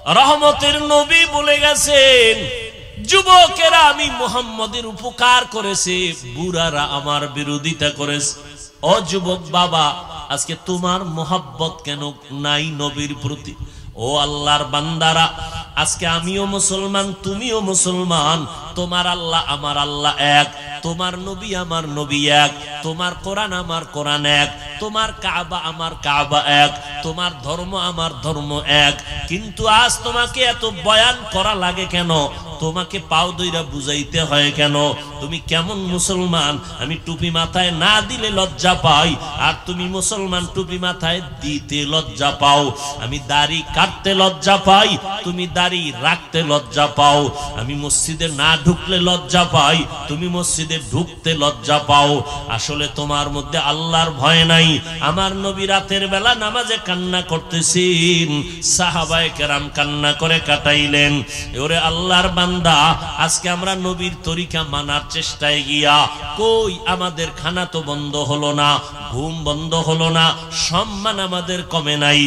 রহমতের নবী বলে গেছেন, যুবকেরা আমি মুহাম্মদের উপকার করেছে, বুড়ারা আমার বিরোধিতা করেছে। ও যুবক বাবা, আজকে তোমার মোহাব্বত কেন নাই নবীর প্রতি? ও আল্লাহর বান্দারা, আজকে আমিও মুসলমান, তুমিও মুসলমান, তোমার আল্লাহ আমার আল্লাহ এক, তোমার নবী আমার নবী এক, তোমার কোরআন আমার কোরআন এক, তোমার কাবা আমার কাবা এক, তোমার ধর্ম আমার ধর্ম এক। কিন্তু আজ তোমাকে এত বয়ান করা লাগে কেন? তোমাকে পাও দইরা বুঝাইতে হয় কেন? তুমি কেমন মুসলমান? আমি টুপি মাথায় না দিলে লজ্জা পাই, আর তুমি মুসলমান টুপি মাথায় দিতে লজ্জা পাও। আমি দাড়ি কাটতে লজ্জা পাই, তুমি দাড়ি রাখতে লজ্জা পাও। আমি মসজিদে না ঢুকলে লজ্জা পাই, তুমি মসজিদে ঢুকতে লজ্জা পাও। আসলে তোমার মধ্যে আল্লাহর ভয় নাই। আমার নবী রাতের বেলা নামাজে কান্না করতেছেন, সাহাবায়ে কেরাম কান্না করে কাটাইলেন। ওরে আল্লাহর বান্দা, আজকে আমরা নবীর তরিকা মানার চেষ্টায় গিয়া কই আমাদের খানা তো বন্ধ হলো না, ঘুম বন্ধ হলো না, সম্মান আমাদের কমে নাই।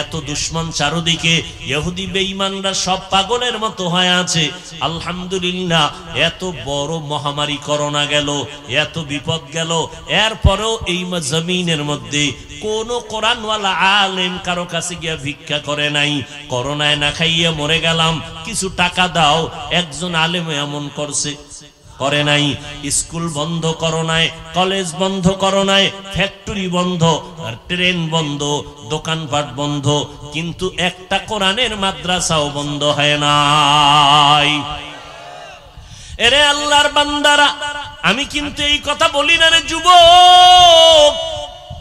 এত দুশ্মন চারদিকে, ইহুদি বেঈমানরা সব পাগলের মতো হয়ে আছে। আলহামদুলিল্লাহ, এত বড় মহামারী করোনা গেল, এত বিপদ গেল, এরপরেও এই জমিনের মধ্যে কোন কোরআনওয়ালা আলেম কারো কাছে গিয়া ভিক্ষা করে নাই। করোনায় না খাইয়ে মরে গেলাম, কিছু টাকা দাও, একজন আলেম এমন করছে? করে নাই। স্কুল বন্ধ করোনায়, কলেজ বন্ধ করোনায়, ফ্যাক্টরি বন্ধ, ট্রেন বন্ধ, দোকানপাট বন্ধ, কিন্তু একটা কোরআনের মাদ্রাসাও বন্ধ হয় নাই। এরে আল্লাহর বান্দারা, আমি কিন্তু এই কথা বলি না রে যুবক,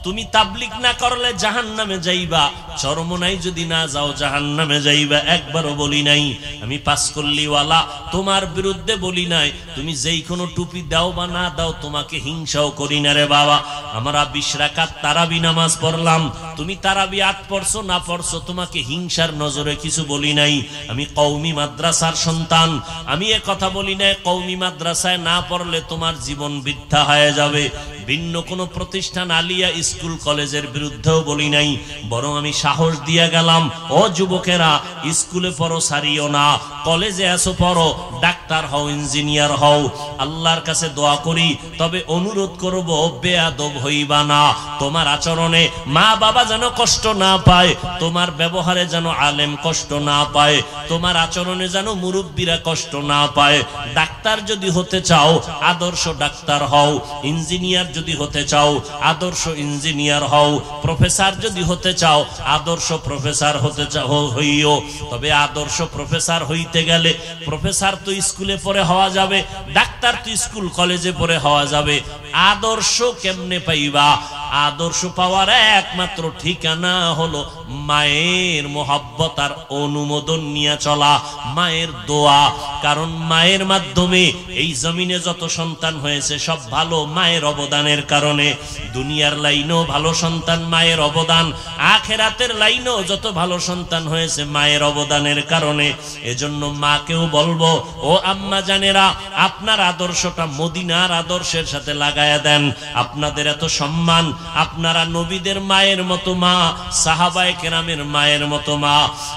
তুমি তাবলীগ না করলে জাহান্নামে যাইবা, চরমনাই যদি না যাও জাহান্নামে যাইবা। একবারও বলি নাই। আমি পাঁচকল্লিওয়ালা তোমার বিরুদ্ধে বলি নাই। তুমি যেই কোনো টুপি দাও বা না দাও, তোমাকে হিংসাও করি না রে বাবা। আমরা 20 রাকাত তারাবি নামাজ পড়লাম, তুমি তারাবি 8 পড়ছো না পড়ছো, তোমাকে হিংসার নজরে কিছু বলি নাই। আমি কওমি মাদ্রাসার সন্তান, আমি এ কথা বলি নাই কওমি মাদ্রাসায় না পড়লে তোমার জীবন বৃথা হয়ে যাবে। ভিন্ন কোনো প্রতিষ্ঠান, আলিয়া স্কুল কলেজের বিরুদ্ধেও বলি নাই, বরং আমি সাহস দিয়ে গেলাম, ও যুবকেরা, স্কুলে পড়ো সারিও না, কলেজে আসো পড়ো, ডাক্তার হও, ইঞ্জিনিয়ার হও। আল্লাহর কাছে দোয়া করি, তবে অনুরোধ করব বেয়াদব হইবা না। তোমার আচরণে মা বাবা যেন কষ্ট না পায়, তোমার ব্যবহারে যেন আলেম কষ্ট না পায়, তোমার আচরণে যেন মুরব্বীরা কষ্ট না পায়। ডাক্তার যদি হতে চাও, আদর্শ ডাক্তার হও। ইঞ্জিনিয়ার যদি হতে চাও, আদর্শ ইঞ্জিনিয়ার হও। প্রফেসর যদি হতে চাও, আদর্শ প্রফেসর হতে চাও হইও। তবে আদর্শ প্রফেসর হইতে গেলে, প্রফেসর তো স্কুলে পড়ে হওয়া যাবে, ডাক্তার তো স্কুল কলেজে পড়ে হওয়া যাবে। আদর্শ কেমনে পাইবা? আদর্শ পাওয়ার একমাত্র ঠিকানা হলো মায়ের মোহাব্বত আর অনুমোদন নিয়ে চলা, মায়ের দোয়া। কারণ মায়ের মাধ্যমে এই জমিনে যত সন্তান হয়েছে সব ভালো মায়ের অবদানের কারণে। দুনিয়ার লাইনেও ভালো সন্তান, মায়ের অবদান। আখেরাতের লাইনেও যত ভালো সন্তান হয়েছে মায়ের অবদানের কারণে। এজন্য মাকেও বলবো, ও আম্মা জানেরা, আপনার আদর্শটা মদিনার আদর্শের সাথে লাগায়া দেন। আপনাদের এত সম্মান, আপনারা নবীদের মায়ের মতো মা, সাহাবায়ে কেরামের মায়ের মতো মা,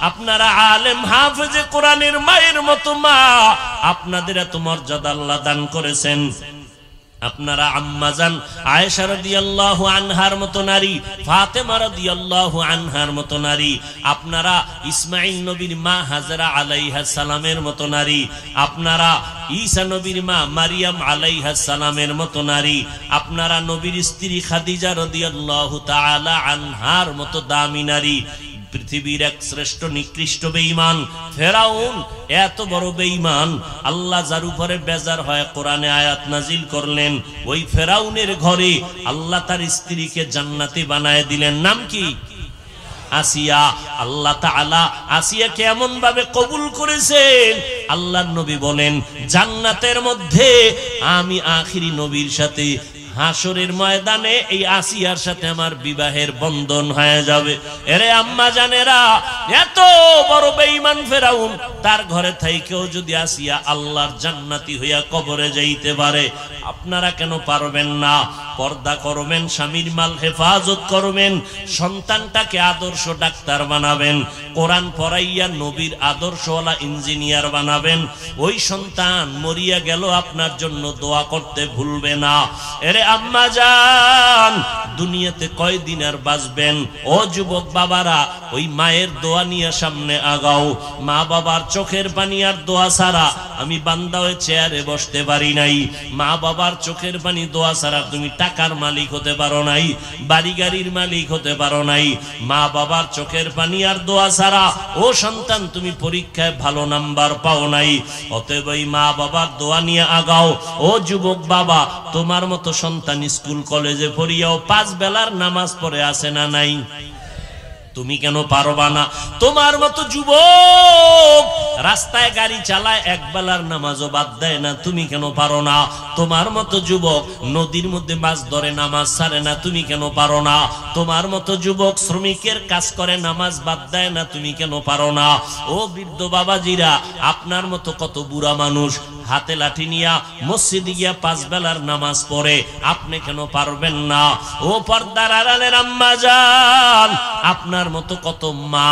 আপনারা আলেম হাফেজে কোরআনের মায়ের মতো মা, আপনাদের এত মর্যাদা আল্লাহ দান করেছেন। আপনারা আম্মাজান আয়েশা রাদিয়াল্লাহু আনহার মতো নারী, ফাতেমা রাদিয়াল্লাহু আনহার মতো নারী, আপনারা ইসমাঈল নবীর মা হাজরা আলাইহিস সালামের মতো নারী, আপনারা ঈসা নবীর মা মারিয়াম আলাইহিস সালামের মতো নারী, আপনারা নবীর স্ত্রী খাদিজা রাদিয়াল্লাহু তাআলা আনহার মতো দামি নারী। পৃথিবীর এক শ্রেষ্ঠ নিকৃষ্ট বেঈমান ফেরাউন, এত বড় বেঈমান, আল্লাহ যার উপরে বেজার হয় কোরআনে আয়াত নাজিল করলেন। ওই ফেরাউনের ঘরে আল্লাহ তার স্ত্রীকে জান্নাতি বানায় দিলেন। নাম কি? আসিয়া। আল্লাহ তাআলা আসিয়াকে এমন ভাবে কবুল করেছেন, আল্লাহর নবী বলেন, জান্নাতের মধ্যে আমি আখিরি নবীর সাথে হাসরের ময়দানে এই আসিয়ার সাথে আমার বিবাহের বন্ধন হয়ে যাবে। এরে আম্মা জানেরা, এত বড় বেঈমান ফেরাউন, তার ঘরে থাইকেও যদি আসিয়া আল্লাহর জান্নাতি হইয়া কবরে যাইতে পারে, আপনারা কেন পারবেন না? পর্দা করবেন, স্বামীর মাল হেফাজত করবেন, সন্তানটাকে আদর্শ ডাক্তার বানাবেন, কোরআন পড়াইয়া নবীর আদর্শওয়ালা ইঞ্জিনিয়ার বানাবেন। ওই সন্তান মরিয়া গেল আপনার জন্য দোয়া করতে ভুলবে না। এরে আম্মা জান, দুনিয়াতে কয়দিন আর বাঁচবেন? ও যুবক বাবারা, ওই মায়ের দোয়া নিয়ে সামনে আগাও। মা বাবার চোখের পানি আর দোয়া ছাড়া আমি বান্দা হয়ে চেয়ারে বসতে পারি নাই। মা বাবার চোখের পানি দোয়া ছাড়া তুমি টাকার মালিক হতে পারো নাই, বাড়ি গাড়ির মালিক হতে পারো নাই। মা বাবার চোখের পানি আর দোয়া ছাড়া ও সন্তান তুমি পরীক্ষায় ভালো নাম্বার পাও নাই। অতএব এই মা বাবার দোয়া নিয়ে আগাও। ও যুবক বাবা, তোমার মতো সন্তান স্কুল কলেজে পড়িয়াও 5 বেলার নামাজ পড়ে আসে না নাই? তুমি কেন পারবা না? তোমার মতো যুবক রাস্তায় গাড়ি চালায় 1 বেলার নামাজও বাদ দেয় না, তুমি কেন পারো না? তোমার মতো যুবক নদীর মধ্যে মাছ ধরে নামাজ ছাড়ে না, তুমি কেন পারো না? তোমার মতো যুবক শ্রমিকের কাজ করে নামাজ বাদ দেয় না, তুমি কেন পারো না? ও বৃদ্ধ বাবাজিরা, আপনার মতো কত বুড়া মানুষ হাতে লাঠি নিয়া মসজিদে গিয়া 5 বেলার নামাজ পড়ে, আপনি কেন পারবেন না? ও পর্দার আড়ালের আম্মা জান, আপনার মতো কত মা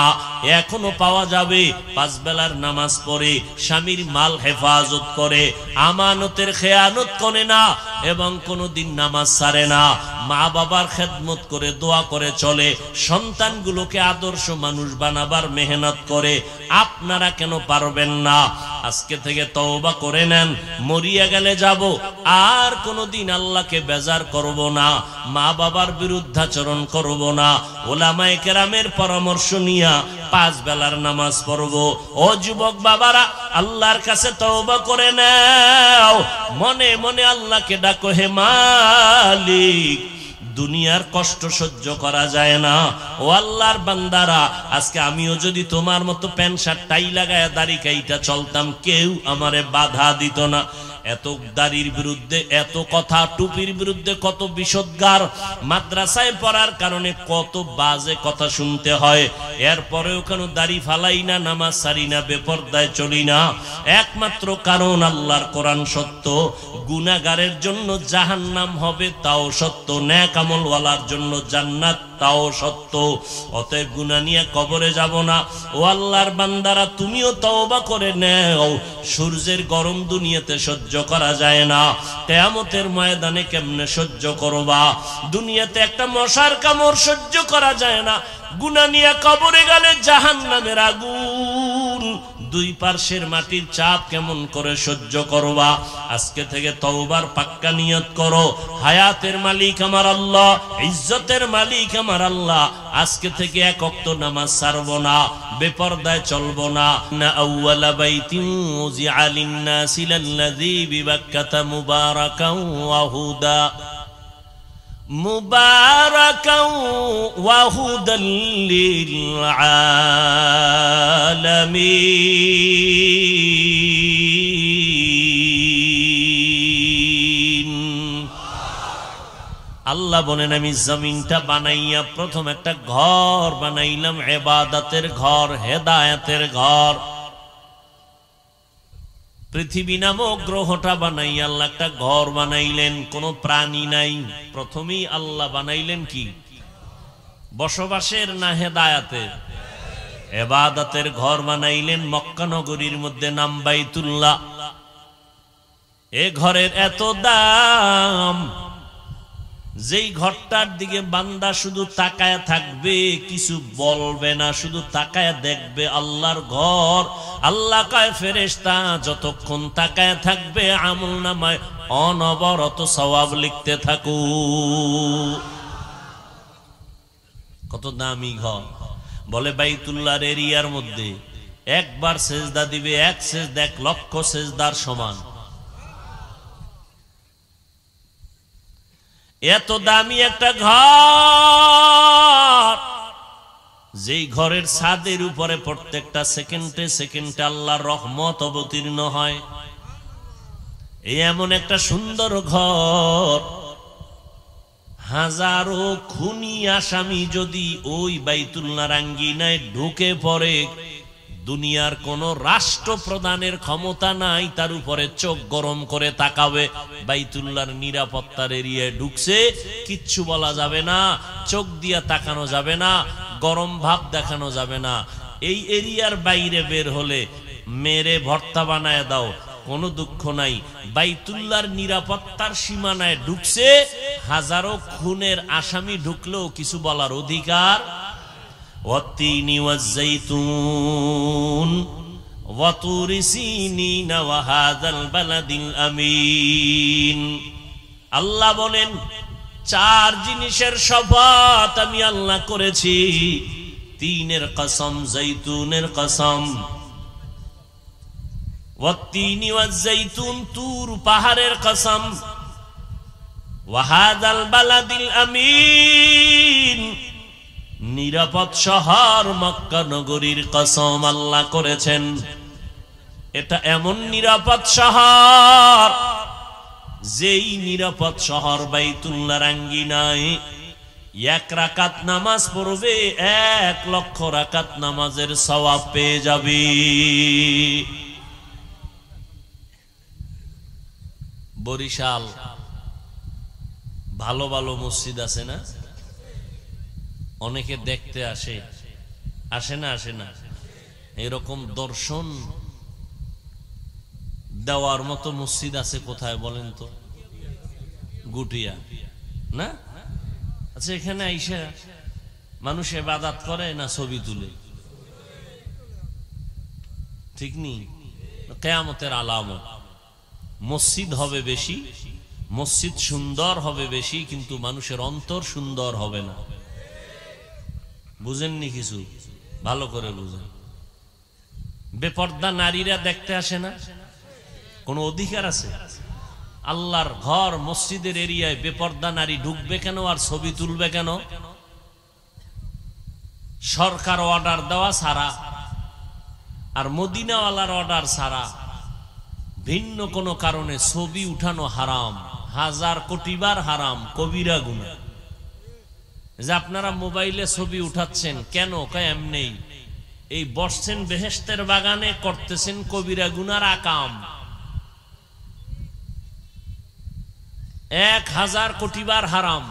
এখনো পাওয়া যাবে 5 বেলার নামাজ পড়ে, স্বামীর মাল হেফাজত করে, আমানতের খেয়ানত করে না এবং কোনোদিন নামাজ ছাড়ে না, মা বাবার খেদমত করে দোয়া করে চলে, সন্তানগুলোকে আদর্শ মানুষ বানাবার মেহনত করে। আপনারা কেন পারবেন না? আজকে থেকে তওবা করে নেন, মরিয়া গেলে যাব, আর কোনোদিন আল্লাহকে বেজার করব না, মা বাবার বিরুদ্ধাচরণ করব না, ওলামায়ে কেরামের পরামর্শ নিয়া 5 বেলার নামাজ পড়ব। ও যুবক বাবারা, আল্লাহর কাছে তওবা করে নাও, মনে মনে আল্লাহকে ডাকো, হে মালিক, দুনিয়ার কষ্ট সহ্য করা যায় না। ও আল্লাহর বান্দারা, আজকে আমিও যদি তোমার মতো প্যান্ট শার্ট টাই লাগায় দাড়ি কাইটা চলতাম, কেউ আমারে বাধা দিত না। এত দাড়ির বিরুদ্ধে এত কথা, টুপির বিরুদ্ধে কত বিষোদ্গার, মাদ্রাসায় পড়ার কারণে কত বাজে কথা শুনতে হয়, এরপরেও কেন দাড়ি ফালাই না, নামাজ ছাড়ি না, বেপরদায় চলি না? একমাত্র কারণ আল্লাহর কোরআন সত্য, গুনাহগারের জন্য জাহান্নাম হবে তাও সত্য, নেক আমলওয়ালার জন্য জান্নাত তাও সত্য। অতএব গুনাহ নিয়ে কবরে যাব না। ও আল্লাহর বান্দারা, তুমিও তওবা করে নাও। সূর্যের গরম দুনিয়াতে সহ্য করা যায় না, কিয়ামতের ময়দানে কেমনে সহ্য করবা? দুনিয়াতে একটা মশার কামড় সহ্য করা যায় না, গুনাহ নিয়ে কবরে গেলে জাহান্নামের আগুন, 2 পার্শ্বের মাটির চাপ কেমন করে সহ্য করবা? আজকে থেকে তওবার পাক্কা নিয়ত করো, হায়াতের মালিক আমার আল্লাহ, ইজ্জতের মালিক আমার আল্লাহ। আজকে থেকে 1 ওয়াক্ত নামাজ ছাড়বো না, বেপরদায় চলবো না। না আউয়ালা বাইতিন উযিআ লিন-নাসি লাল্লাযী বিবাক্কাতা মুবারাকান ওয়া হুদা মুবারাকান ওয়া হুদাল লিল আলামিন। আল্লাহ বলেন, আমি জমিনটা বানাইয়া প্রথম একটা ঘর বানাইলাম, ইবাদতের ঘর, হেদায়েতের ঘর। পৃথিবী নামক গ্রহটা বানাইয়া আল্লাহ একটা ঘর বানাইলেন, কোন প্রাণী নাই, প্রথমেই আল্লাহ বানাইলেন কি? বসবাসের না হেদায়েতের? ইবাদতের ঘর বানাইলেন মক্কা নগরীর মধ্যে, নাম বাইতুল্লাহ। এ ঘরের এত দাম, যেই ঘরটার দিকে বান্দা শুধু তাকায় থাকবে, কিছু বলবে না, শুধু তাকায় দেখবে আল্লাহর ঘর। আল্লাহ কয়, ফেরেশতা যতক্ষণ তাকায় থাকবে আমলনামায় অনবরত সওয়াব লিখতে থাকো। কত দামি ঘর! বলে বাইতুল্লাহর এরিয়ার মধ্যে একবার সেজদা দিবে, 1 সেজদা 1 লক্ষ সেজদার সমান। এত দামি একটা ঘর, যেই ঘরের ছাদের উপরে প্রত্যেকটা সেকেন্ডে সেকেন্ডে আল্লাহর রহমত অবতীর্ণ হয়। এই এমন একটা সুন্দর ঘর, হাজারো খুনি আসামি যদি ওই বাইতুল্লাহর আঙ্গিনায় ঢুকে পড়ে, দুনিয়ার কোন রাষ্ট্রপ্রধানের ক্ষমতা নাই তার উপরে চোখ গরম করে তাকাবে। বাইতুল্লাহর নিরাপত্তার এরিয়ায় ঢুকছে, কিচ্ছু বলা যাবে না, চোখ দিয়া তাকানো যাবে না, গরম ভাব দেখানো যাবে না। এই এরিয়ার বাইরে বের হলে মেরে ভর্তা বানায় দাও, কোনো দুঃখ নাই। বাইতুল্লাহর নিরাপত্তার সীমানায় ঢুকছে, হাজারো খুনের আসামি ঢুকলেও কিছু বলার অধিকার। ওয়াত্তিনি ওয়াজ্জাইতুন ওয়া তুরি সিনিন ওয়া হাযাল বালাদিল আমিন। আল্লাহ বলেন, চার জিনিসের শপথ আমি আল্লাহ করেছি। তিনের কসম, জৈতুনের কসম। ওয়াত্তিনি ওয়াজ্জাইতুন, তুর পাহাড়ের কসম। ওয়া হাযাল বালাদিল আমিন, নিরাপদ শহর মক্কা নগরীর কসম আল্লাহ করেছেন। এটা এমন নিরাপদ শহর, যেই নিরাপদ শহর বাইতুল্লাহর আঙ্গিনায় এক রাকাত নামাজ পড়বে 1 লক্ষ রাকাত নামাজের সওয়াব পেয়ে যাবে। বরিশাল ভালো ভালো মসজিদ আছে না? অনেকে দেখতে আসে, আসে না? আসে না? এরকম দর্শন দেওয়ার মতো মসজিদ আছে কোথায় বলেন তো? গুটিয়া না? আচ্ছা, এখানে আইসা মানুষ ইবাদত করে না ছবি তুলে? ঠিক নি? কিয়ামতের আলামত। মসজিদ হবে বেশি, মসজিদ সুন্দর হবে বেশি, কিন্তু মানুষের অন্তর সুন্দর হবে না। বুঝেননি কিছু? ভালো করে বুঝেন। বেপর্দা নারীরা দেখতে আসে না? কোন অধিকার আছে? আল্লাহর ঘর মসজিদের এরিয়ায় বেপর্দা নারী ঢুকবে কেন আর ছবি তুলবে কেন? সরকার অর্ডার দেওয়া ছাড়া আর মদিনাওয়ালার অর্ডার ছাড়া ভিন্ন কোন কারণে ছবি উঠানো হারাম, 1000 কোটি বার হারাম, কবিরা গুনাহ। যে আপনারা মোবাইলে ছবি উঠাচ্ছেন কেন? এমনি এই বসছেন বেহেশতের বাগানে, করতেছেন কবিরা গুনার আকাম। 1000 কোটি বার হারাম।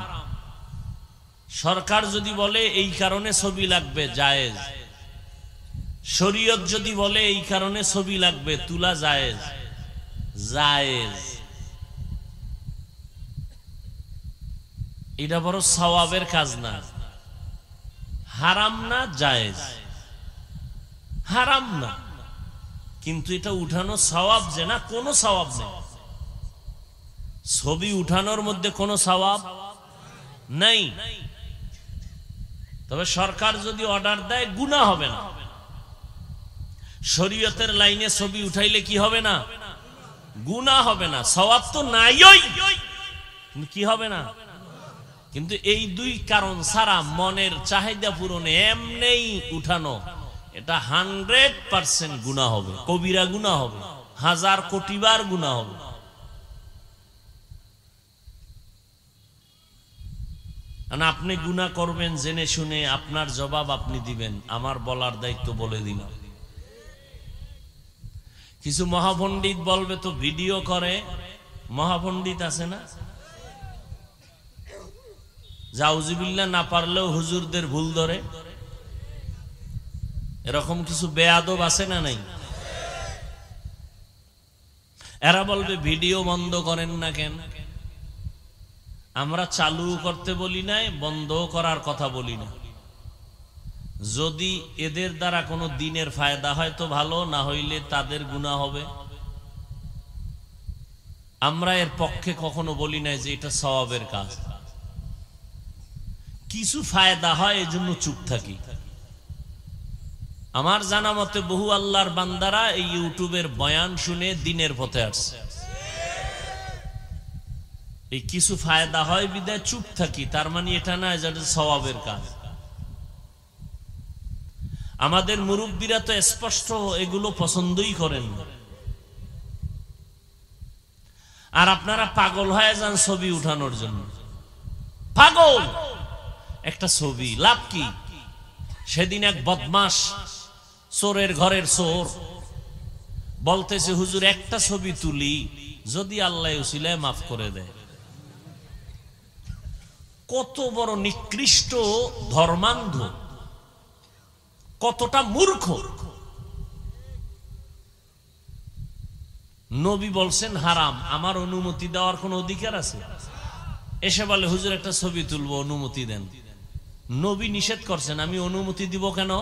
সরকার যদি বলে এই কারণে ছবি লাগবে, জায়েজ। শরীয়ত যদি বলে এই কারণে ছবি লাগবে, তুলা জায়েজ, জায়েজ। এটা বড় সওয়াবের কাজ না, হারাম না, জায়েজ। হারাম না, কিন্তু এটা উঠানো সওয়াব যে না, কোনো সওয়াব নেই। ছবি উঠানোর মধ্যে কোনো সওয়াব নাই। তবে সরকার যদি অর্ডার দেয় গুনাহ হবে না। শরীয়তের লাইনে ছবি উঠাইলে কি হবে না? গুনাহ হবে না। সওয়াব তো নাই, কি হবে না? কিন্তু এই দুই কারণ ছাড়া মনের চাহিদা পূরণে এমনি উঠানো, এটা 100% গুনাহ হবে, কবিরা গুনাহ হবে, 1000 কোটি বার গুনাহ হবে। আপনি গুনাহ করবেন জেনে শুনে, আপনার জবাব আপনি দিবেন, আমার বলার দায়িত্ব বলে দিলাম। কিছু মহাপণ্ডিত বলবে তো ভিডিও করে, মহাপণ্ডিত আছে না, জাউজুবিল্লাহ না পারলেও হুজুরদের ভুল ধরে। এরকম কিছু বেয়াদব আছে না নাই? এরা বলবে ভিডিও বন্ধ করেন না কেন? আমরা চালু করতে বলি নাই, বন্ধ করার কথা বলি না। যদি এদের দ্বারা কোনো দিনের ফায়দা হয় তো ভালো, না হইলে তাদের গুনাহ হবে। আমরা এর পক্ষে কখনো বলি নাই যে এটা সওয়াবের কাজ। কিছু ফায়দা হয় এজন্য চুপ থাকি। আমার জানা মতে বহু আল্লাহর বান্দারা এই ইউটিউবের বয়ান শুনে দিনের পথে আসছে। এই কিছু ফায়দা হয় বিদায় চুপ থাকি, তার মানে এটা না যেটা সওয়াবের কাজ। আমাদের মুরব্বীরা তো স্পষ্ট এগুলো পছন্দই করেন না। আর আপনারা পাগল হয়ে যান ছবি উঠানোর জন্য। পাগল একটা ছবি, লাভ কি? সেদিন এক বদমাস চোরের ঘরের চোর বলতেছে হুজুর একটা ছবি তুলি, যদি আল্লাহ উসিলায় মাফ করে দেয়। কত বড় নিকৃষ্ট ধর্মান্ধ, কতটা মূর্খ। নবী বলছেন হারাম, আমার অনুমতি দেওয়ার কোন অধিকার আছে? এসে বলে হুজুর একটা ছবি তুলবো, অনুমতি দেন। নবী নিষেধ করছেন, আমি অনুমতি দিব কেন?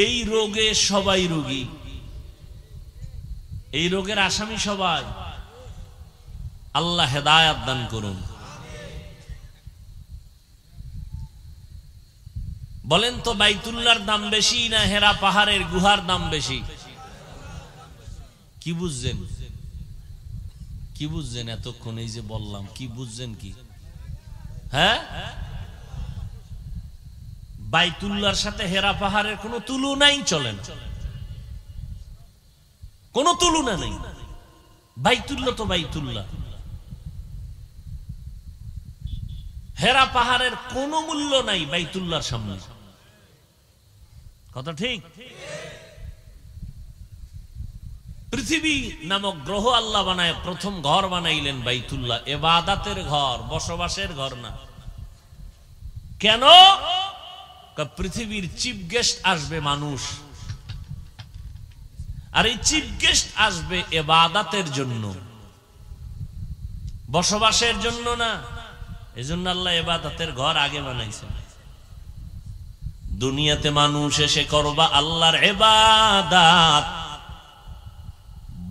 এই রোগে সবাই রোগী, এই রোগের আসামি সবাই। আল্লাহ হেদায়েত দান করুন। বলেন তো বাইতুল্লাহর দাম বেশি না হেরা পাহাড়ের গুহার দাম বেশি? কি বুঝছেন? কি বুঝছেন এতক্ষণ এই যে বললাম, কি বুঝছেন? কি হ্যাঁ, বাইতুল্লাহর সাথে হেরা পাহাড়ের কোনো তুলনাই চলে না, কোনো তুলনা নেই। বাইতুল্লাহ তো বাইতুল্লাহ, হেরা পাহাড়ের কোনো মূল্য নাই বাইতুল্লাহর সামনে। কথা ঠিক? পৃথিবী নামক গ্রহ আল্লাহ বানায় প্রথম ঘর বানাইলেন বাইতুল্লাহ, ইবাদতের ঘর, বসবাসের ঘর না। কেন? পৃথিবীর চিফ গেস্ট আসবে মানুষ, আর এই চিফ গেস্ট আসবে ইবাদতের জন্য, বসবাসের জন্য না। এজন্য আল্লাহ ইবাদতের ঘর আগে বানাইছেন। দুনিয়াতে মানুষ এসে করবা আল্লাহর ইবাদত,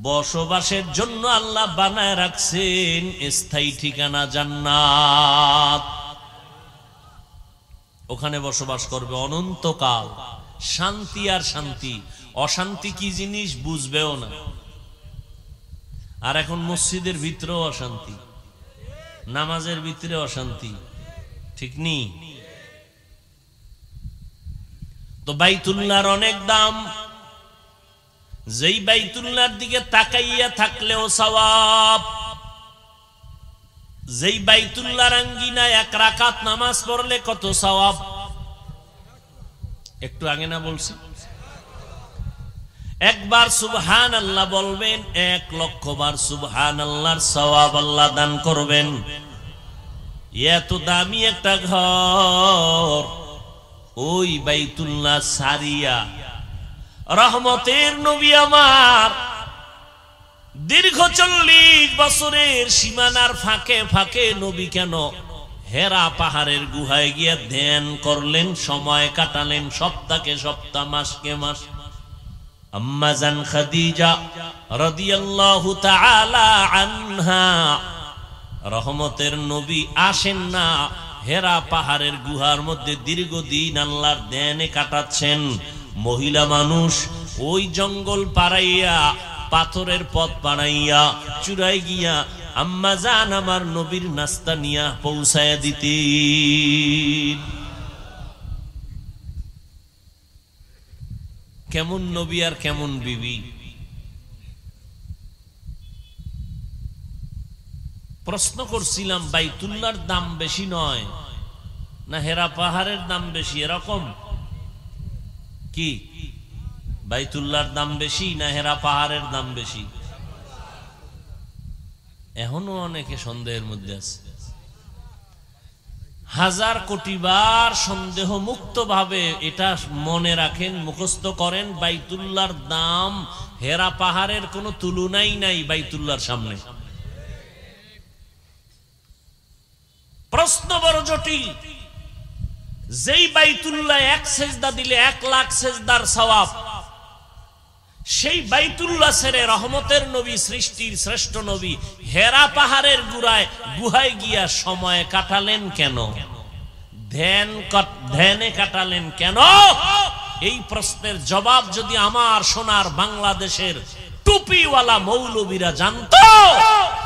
বসবাসের জন্য আল্লাহ বানায় রাখছেন স্থায়ী ঠিকানা জান্নাত। ওখানে বসবাস করবে অনন্তকাল, শান্তি আর শান্তি। অশান্তি কি জিনিস বুঝবেও না। আর এখন মসজিদের ভিতরেও অশান্তি, নামাজের ভিতরে অশান্তি, ঠিক নেই? তো বাইতুল্লাহর অনেক দাম। যেই বাইতুল্লাহর দিকে তাকাইয়া থাকলেও সওয়াব, যেই বাইতুল্লাহর আঙ্গিনায় এক রাকাত নামাজ পড়লে কত সওয়াব। একটু আগে না বলছি, একবার সুবহানাল্লাহ বলবেন, 1,00,000 বার সুবহানাল্লাহর সওয়াব আল্লাহ দান করবেন। এত দামি একটা ঘর ওই বাইতুল্লাহ সারিয়া রহমতের নবী আমার দীর্ঘ 40 বছরের সীমানার ফাঁকে ফাঁকে নবী কেন হেরা পাহাড়ের গুহায় গিয়ে ধ্যান করলেন, সময় কাটালেন, সপ্তাহকে সপ্তাহ, মাসকে মাস। আম্মা জান খাদিজা রাদিয়াল্লাহু তাআলা আনহা, রহমতের নবী আসেন না, হেরা পাহাড়ের গুহার মধ্যে দীর্ঘদিন আল্লাহর ধ্যানে কাটাচ্ছেন। মহিলা মানুষ ওই জঙ্গল পাড়াইয়া, পাথরের পথ বানাইয়া, চূড়ায় গিয়া আম্মা জান আমার নবীর নাস্তা নিয়া পৌঁছায়া দিতেন। কেমন নবী আর কেমন বিবি! প্রশ্ন করছিলাম, বাইতুল্লাহর দাম বেশি নয় না হেরা পাহাড়ের দাম বেশি? এরকম কি বাইতুল্লাহর দাম বেশি না হেরা পাহাড়ের দাম বেশি? এখনো অনেকে সন্দেহের মধ্যে আছে। 1000 কোটি বার সন্দেহ মুক্ত ভাবে এটা মনে রাখেন, মুখস্থ করেন, বাইতুল্লাহর দাম হেরা পাহাড়ের কোনো তুলনাই নাই বাইতুল্লাহর সামনে। প্রশ্ন বড় জটিল। যেই বাইতুল্লাহ 1 সেজদা দিলে 1,00,000 সেজদার সওয়াব, সেই বাইতুল্লাহ ছেড়ে রহমতের নবী, সৃষ্টির শ্রেষ্ঠ নবী হেরা পাহাড়ের গুহায় গিয়া সময় কাটালেন কেন? ধ্যানে কাটালেন কেন? এই প্রশ্নের জবাব যদি আমার সোনার বাংলাদেশের টুপিওয়ালা মৌলবীরা জানতো,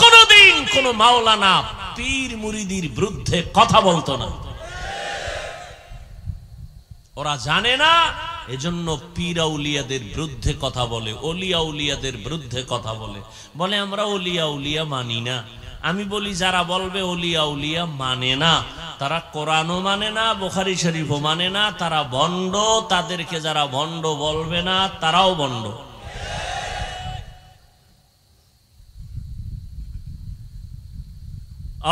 কোনদিন কোন মাওলানা পীর মুরিদির বিরুদ্ধে কথা বলতো না। ওরা জানে না, এজন্য পীর আউলিয়াদের বিরুদ্ধে কথা বলে, ওলিয়া উলিয়াদের বিরুদ্ধে কথা বলে। বলে আমরা ওলিয়া উলিয়া মানি না, আমি বলি যারা বলবে ওলিয়া উলিয়া মানে না, তারা কোরআনও মানে না, বুখারী শরীফও মানে না, তারা ভণ্ড। তাদেরকে যারা ভণ্ড বলবে না তারাও ভণ্ড।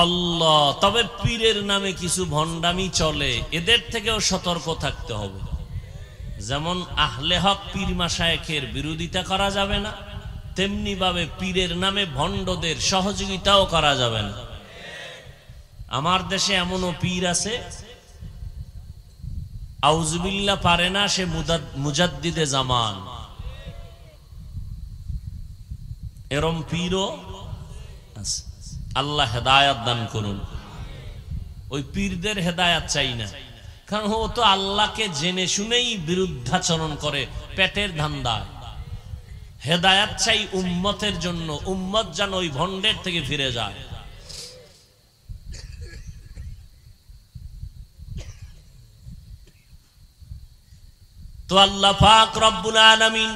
আল্লাহ, তবে পীরের নামে কিছু ভণ্ডামি চলে, এদের থেকেও সতর্ক থাকতে হবে। যেমন আহলে হক পীর মাশায়েখের বিরোধিতা করা যাবে না, তেমনি ভাবে পীরের নামে ভণ্ডদের সহযোগিতাও করা যাবে না। আমার দেশে এমনও পীর আছে আউযুবিল্লাহ পারে না, সে মুজাদ্দিদে জামান। এরম পীরও আছে। আল্লাহ হেদায়াত দান করুন। ওই পীরদের হেদায়াত চাই না, কারণ ও তো আল্লাহকে জেনে শুনেই বিরুদ্ধাচরণ করে পেটের ধান্দায়। হেদায়াত চাই উম্মতের জন্য, উম্মত যেন ওই ভণ্ডের থেকে ফিরে যায়। তো আল্লাহ পাক রব্বুল আলামিন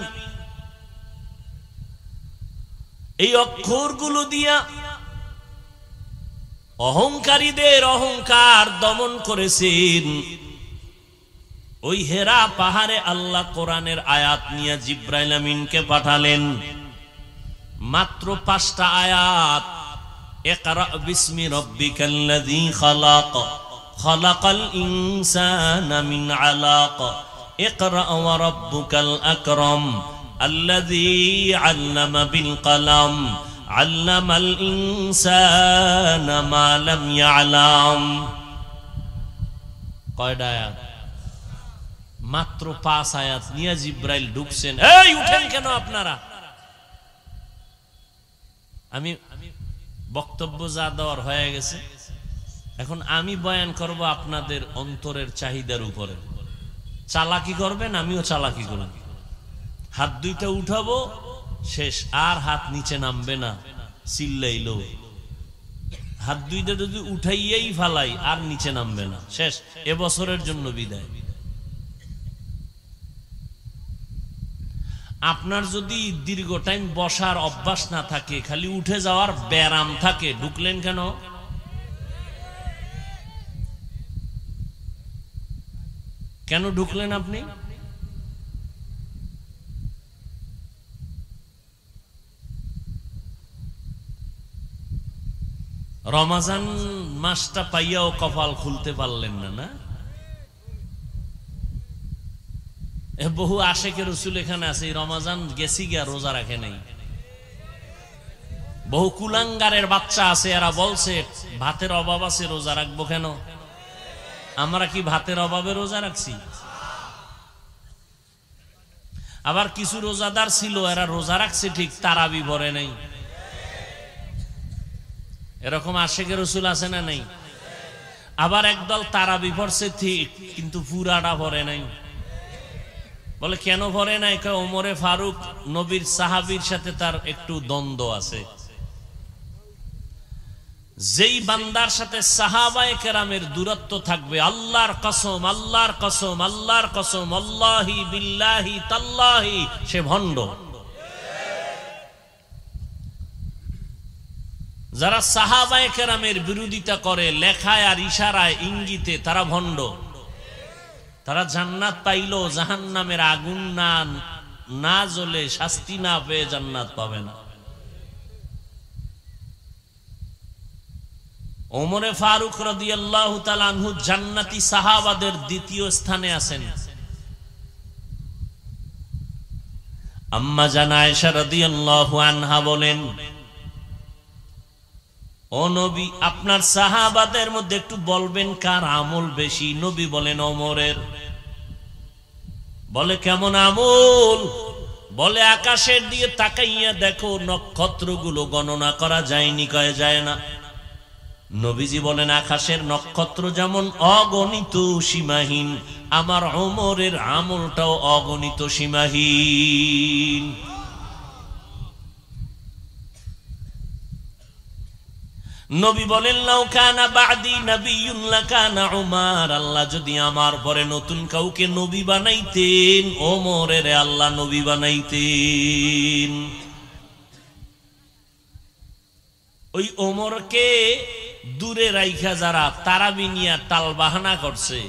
এই অক্ষরগুলো দিয়া অহংকারীদের অহংকার দমন করেছেন। ওই হেরা পাহাড়ে আল্লাহ কোরআনের আয়াত নিয়ে জিব্রাইল আমিনকে পাঠালেন। মাত্র 5টা আয়াত। ইকরা বিসমি রাব্বিকাল্লাযী খালাক, খালাকাল ইনসানা মিন আলাক, ইকরা ওয়া রাব্বুকাল আকরাম, আল্লাযী আল্লামা বিল কলম, আল্লামাল ইনসানা মা লাম ইয়ালাম। কয়টা আয়াত? মাত্র 5 আয়াত নিয়ে জিব্রাইল ঢুকছেন। এই উঠেন কেন আপনারা? আমি বক্তব্য যা দেওয়ার হয়ে গেছে, এখন আমি বয়ান করব আপনাদের অন্তরের চাহিদার উপরে। চালাকি করবেন, আমিও চালাকি করব। হাত দুইটা উঠাবো, শেষ। আর হাত নিচে নামবে না, চিল্লাইলো। হাত দুইটা যদি উঠাইয়াই ফালাই আর নিচে নামবে না, শেষ। এবছরের জন্য বিদায়। আপনার যদি দীর্ঘ টাইম বসার অভ্যাস না থাকে, খালি উঠে যাওয়ার ব্যারাম থাকে, ঢুকলেন কেন? কেন ঢুকলেন আপনি? রমাজান মাসটা পাইয়াও কপাল খুলতে পারলেন না? না, বহু আশেকের রাসূল এখানে আছে, রমাজান গেছি গিয়া রোজা রাখে নাই। বহু কুলাঙ্গারের বাচ্চা আছে, এরা বলছে ভাতের অভাব আছে, রোজা রাখবো কেন? আমরা কি ভাতের অভাবে রোজা রাখছি? আবার কিছু রোজাদার ছিল, এরা রোজা রাখছে ঠিক, তারাবি ভরে নাই। এরকম আশেকের রাসূল আছে না নাই? আবার একদল তারাবি ভরছে ঠিক, কিন্তু পুরাটা ভরে নাই। বলে কেন ভরে নাই? ওমরে ফারুক নবীর সাহাবীর সাথে তার একটু দ্বন্দ্ব আছে। যেই বান্দার সাথে সাহাবায়ে কেরামের দূরত্ব থাকবে, আল্লাহর কসম, আল্লাহর কসম, আল্লাহর কসম, আল্লাহি বিল্লাহি তাল্লাহি, সে ভণ্ড। যারা সাহাবায়ে কেরামের বিরোধিতা করে লেখায় আর ইশারায় ইঙ্গিতে, তারা ভণ্ড। তারা জান্নাত পাইলো জাহান্নামের আগুন না জ্বলে, শাস্তি না পেয়ে জান্নাত পাবে না। ওমরে ফারুক রাদিয়াল্লাহু তাআলা আনহু জান্নাতি সাহাবাদের দ্বিতীয় স্থানে আছেন। আম্মা জান আয়েশা রাদিয়াল্লাহু আনহা বলেন, ও নবী, আপনার সাহাবাদের মধ্যে একটু বলবেন কার আমল বেশি? নবী বলেন ওমরের। বলে কেমন আমল? বলে আকাশের দিকে তাকাইয়া দেখো, নক্ষত্রগুলো গণনা করা যায়নি, কয়ে যায় না। নবীজি বলেন আকাশের নক্ষত্র যেমন অগণিত সীমাহীন, আমার ওমরের আমলটাও অগণিত সীমাহীন। নবী বলেন লাউ কানা বাদি নাবিয়্যুন লাকানা উমার, আল্লাহ যদি আমার পরে নতুন কাউকে নবী বানাইতেন, ওমরের আল্লাহ নবী বানাইতেন। ওই ওমরকে দূরে রাইখা যারা তারাবি নিয়ে টাল বাহানা করছে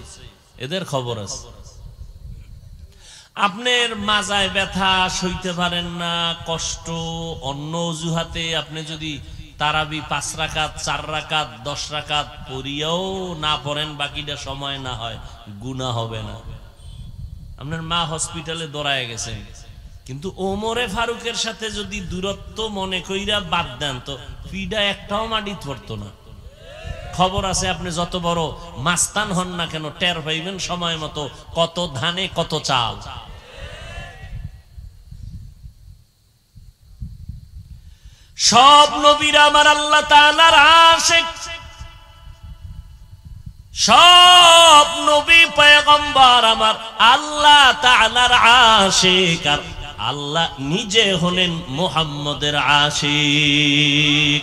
এদের খবর আছে। আপনার মাজায় ব্যথা সইতে পারেন না, কষ্ট, অন্য অজুহাতে আপনি যদি তারাবি 5 রাকাত 4 রাকাত 10 রাকাত পড়িয়াও না পড়েন, বাকিটা সময় না হয়, গুনাহ হবে না। আপনার মা হসপিটালে দৌড়ায় গেছেন, কিন্তু ওমরে ফারুকের সাথে যদি দূরত্ব মনে কইরা বাদ দেন তো পিডা একটাও মাটি পড়তো না। খবর আছে, আপনি যত বড় মাস্তান হন না কেন টের পাইবেন সময় মতো কত ধানে কত চাল। সব নবীরা আমার আল্লাহ তাআলার আশিক, সব নবী পয়গম্বর আমার আল্লাহ তাআলার আশিক, আর আল্লাহ নিজে হলেন মুহাম্মদের আশিক।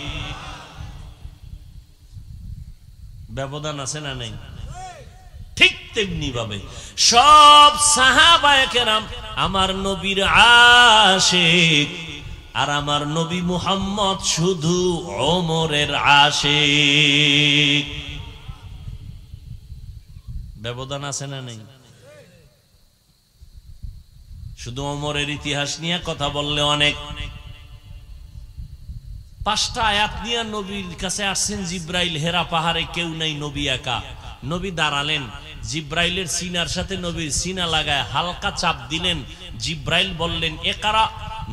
ব্যবধান আছে না নেই? ঠিক তেমনি ভাবে সব সাহাবায়ে কেরাম আমার নবীর আশিক, আর আমার নবী মুহাম্মদ শুধু ওমরের আশিক। ব্যবধান আছে না নেই? শুধু ওমরের ইতিহাস নিয়ে কথা বললে অনেক। 5টা আয়াত নিয়ে নবীর কাছে আসছেন জিব্রাইল, হেরা পাহাড়ে কেউ নাই, নবী একা। নবী দাঁড়ালেন, জিব্রাইলের সিনার সাথে নবীর সিনা লাগায় হালকা চাপ দিলেন। জিব্রাইল বললেন ইকরা,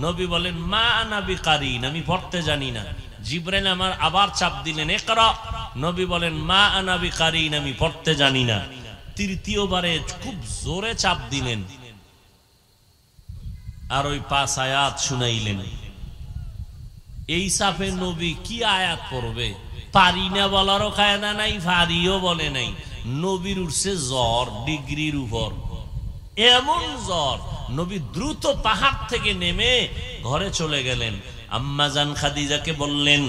নবী বলেন মা আনা বিকারিন, আমি পড়তে জানি না। জিব্রাইল আমার আবার চাপ দিলেন ইকরা, নবী বলেন মা আনা বিকারিন, আমি পড়তে জানি না। তৃতীয়বারে খুব জোরে চাপ দিলেন আর ওই 5 আয়াত শুনাইলেন। এই চাপে নবী কি আয়াত পড়বে? পারি না বলারও কায়দা নাই, পারিও বলে নাই। নবীর উঠছে জ্বর ডিগ্রির উপর, এমন জ্বর নবী দ্রুত পাহাড় থেকে নেমে ঘরে চলে গেলেন। আম্মা জান খাদিজাকে বললেন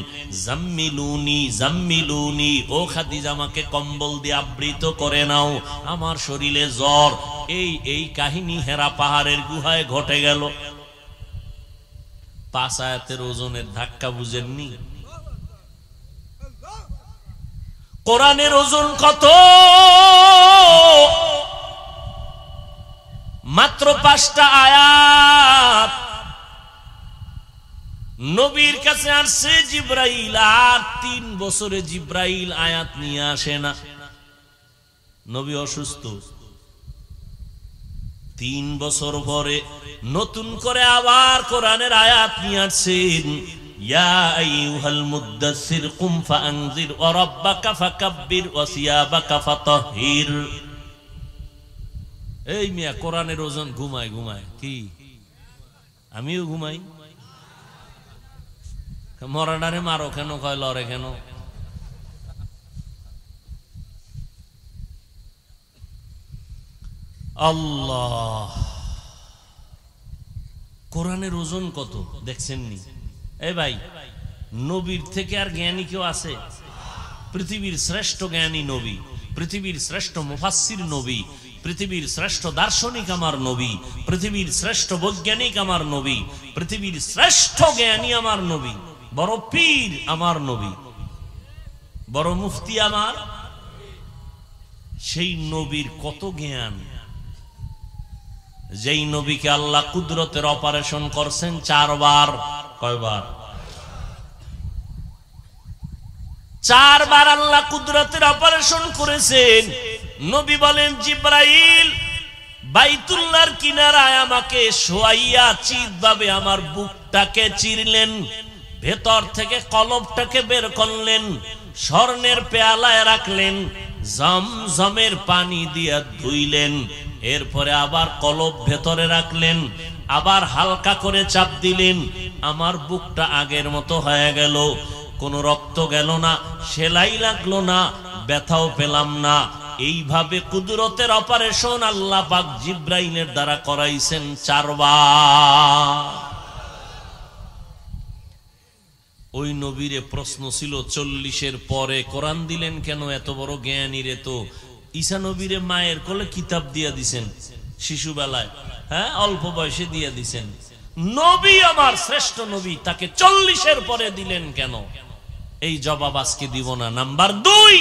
জাম্মিলুনি জাম্মিলুনি, ও খাদিজা আমাকে কম্বল দিয়ে আবৃত করে নাও, আমার শরীরে জ্বর। এই কাহিনী হেরা পাহাড়ের গুহায় ঘটে গেল। 5 আয়াতের ওজনের ধাক্কা বুঝেননি? কোরআনের ওজন কত? মাত্র 5টা আয়াত। নবীর কাছে আসছে জিব্রাইল, আর 3 বছরে জিব্রাইল আয়াত নিয়ে আসে না। নবী অসুস্থ, 3 বছর পরে নতুন করে আবার কোরআনের আয়াত নিয়ে আসছেন। ইয়া আইয়ুহাল মুদ্দাসসির কুম ফাআনজির ওয়া রাব্বাকা ফাকাব্বির ওয়া সিয়াবাকা ফাতাহহির। এই মিয়া কোরআনের ওজন ঘুমায় ঘুমায় কি? আমিও ঘুমাই। মরাডারে মারো কেন, কয় লড়ে কেন? আল্লাহ, কোরআনের ওজন কত দেখছেন নি? এই ভাই, নবীর থেকে আর জ্ঞানী কেউ আছে? পৃথিবীর শ্রেষ্ঠ জ্ঞানী নবী, পৃথিবীর শ্রেষ্ঠ মুফাসসির নবী, পৃথিবীর শ্রেষ্ঠ দার্শনিক আমার নবী, পৃথিবীর শ্রেষ্ঠ বৈজ্ঞানিক আমার নবী, পৃথিবীর শ্রেষ্ঠ জ্ঞানী আমার নবী, বড় পীর আমার নবী, বড় মুফতি আমার। সেই নবীর কত জ্ঞান! যেই নবীকে আল্লাহ কুদরতের অপারেশন করছেন 4 বার। কয়বার? 4 বার আল্লাহ কুদরতের অপারেশন করেছেন। নবী বলেন জিব্রাইল বাইতুল্লাহর কিনারায় আমাকে শোয়াইয়া চিৎভাবে আমার বুকটাকে চিরলেন, ভেতর থেকে কলবটাকে বের করলেন, স্বর্ণের পেয়ালায় রাখলেন, জমজমের পানি দিয়া ধুইলেন, এরপরে আবার কলব ভেতরে রাখলেন, আবার হালকা করে চাপ দিলেন। আমার বুকটা আগের মতো হয়ে গেল, কোনো রক্ত গেল না, সেলাই লাগলো না, ব্যথাও পেলাম না। এইভাবে কুদরতের অপারেশন আল্লাহ পাক জিব্রাইলের দ্বারা করাইছেন 4 বার। ওই নবীরে প্রশ্ন ছিল 40-এর পরে কোরআন দিলেন কেন? এত বড় জ্ঞানী রে তো ঈসা নবীরে মায়ের কোলে কিতাব দিয়া দিছেন শিশুবেলায়, হ্যাঁ অল্প বয়সে দিয়া দিছেন। নবী আমার শ্রেষ্ঠ নবী, তাকে 40-এর পরে দিলেন কেন? এই জবাব আজকে দিব না। নাম্বার 2,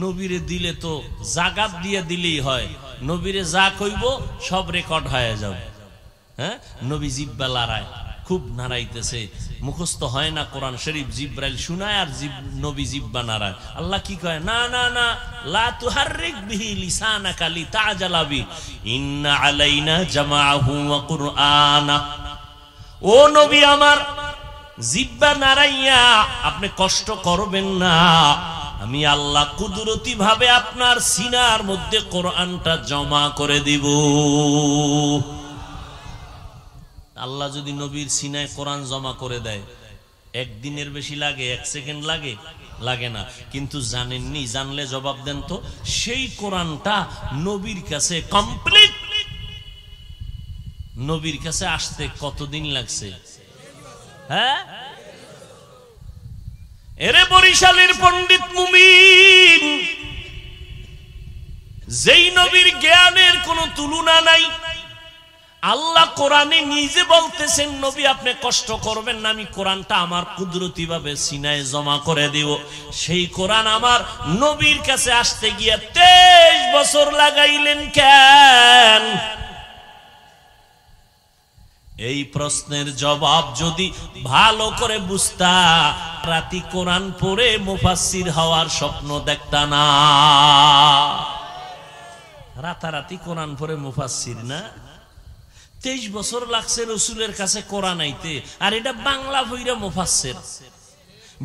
নবীরে দিলে তো জাগাত দিয়ে দিলেই হয়, নবীরে যা কইব সব রেকর্ড হয়ে যাবে। হ্যাঁ, নবী জিব্বা লড়ায়, খুব নাড়াইতেছে, মুখস্থ হয় না কোরআন শরীফ, জিব্রাইল শুনায় আর নবী জিব্বা নাড়ায়। আল্লাহ কি কয়? না না না, লা তুহাররিক বিহি লিসানাকা লিতাজালা বি, ইন্না আলাইনা জামাআহু ওয়া কুরআনা। ও নবী আমার, জিব্বা নাড়াইয়া আপনি কষ্ট করবেন না, আমি আল্লাহ কুদরতি ভাবে আপনার সিনার মধ্যে কোরআনটা জমা করে দিব। আল্লাহ যদি নবীর সিনায় কোরআন জমা করে দেয়, একদিনের বেশি লাগে? 1 সেকেন্ড লাগে? লাগে না। কিন্তু জানেননি, জানলে জবাব দেন তো, সেই কোরআনটা নবীর কাছে কমপ্লিট, নবীর কাছে আসতে কতদিন লাগছে? হ্যাঁ, এরে বরিশালের পণ্ডিত মুমিন, যেই নবীর জ্ঞানের কোনো তুলনা নাই, আল্লাহ কোরআনে নিজে বলতেছেন, নবী আপনি কষ্ট করবেন না, আমি কোরআনটা আমার কুদরতি ভাবে সিনায় জমা করে দিব। সেই কোরআন আমার নবীর কাছে আসতে গিয়ে 23 বছর লাগাইলেন কেন? এই প্রশ্নের জবাব যদি ভালো করে বুঝতা, রাতি কোরআন পড়ে মুফাসসির হওয়ার স্বপ্ন দেখতা না। রাতারাতি কোরআন পড়ে মুফাসসির না, 23 বছর লাগছে রসুলের কাছে কোরআন আইতে, আর এটা বাংলা বইরা মুফাসসির।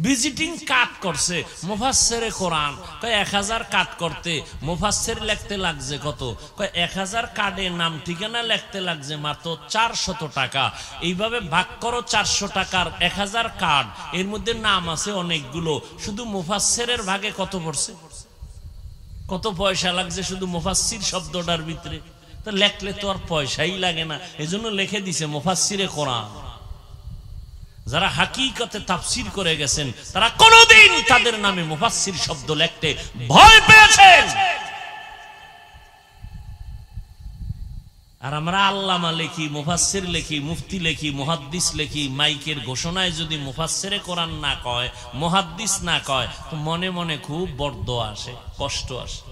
ভিজিটিং কাট করছে মুফাসসিরে কোরআন, কয় 1000 কাট করতে মুফাসসির লিখতে লাগছে কত? কয় 1000 কার্ডে নাম ঠিকানা লিখতে লাগছে মাত্র 400 টাকা। এইভাবে ভাগ করো 400 টাকার 1000 কার্ড, এর মধ্যে নাম আছে অনেকগুলো, শুধু মুফাসসিরের ভাগে কত পড়ছে? কত পয়সা লাগছে শুধু মুফাসসির শব্দটার ভিতরে? তো লেখলে তো আর পয়সাই লাগে না, এজন্য লিখে দিছে মুফাসসিরে কোরআন। যারা হাকিকতে তাফসীর করে গেছেন, তারা কোনদিন তাদের নামে মুফাসসির শব্দ লিখতে ভয় পেয়েছেন। আর আমরা আল্লামা লিখি, মুফাসসির লিখি, মুফতি লিখি, মুহাদ্দিস লিখি, মাইকের ঘোষণায় যদি মুফাসসিরে কোরআন না কয়, মুহাদ্দিস না কয়, তো মনে মনে খুব বরদোয়া আসে, কষ্ট আসে।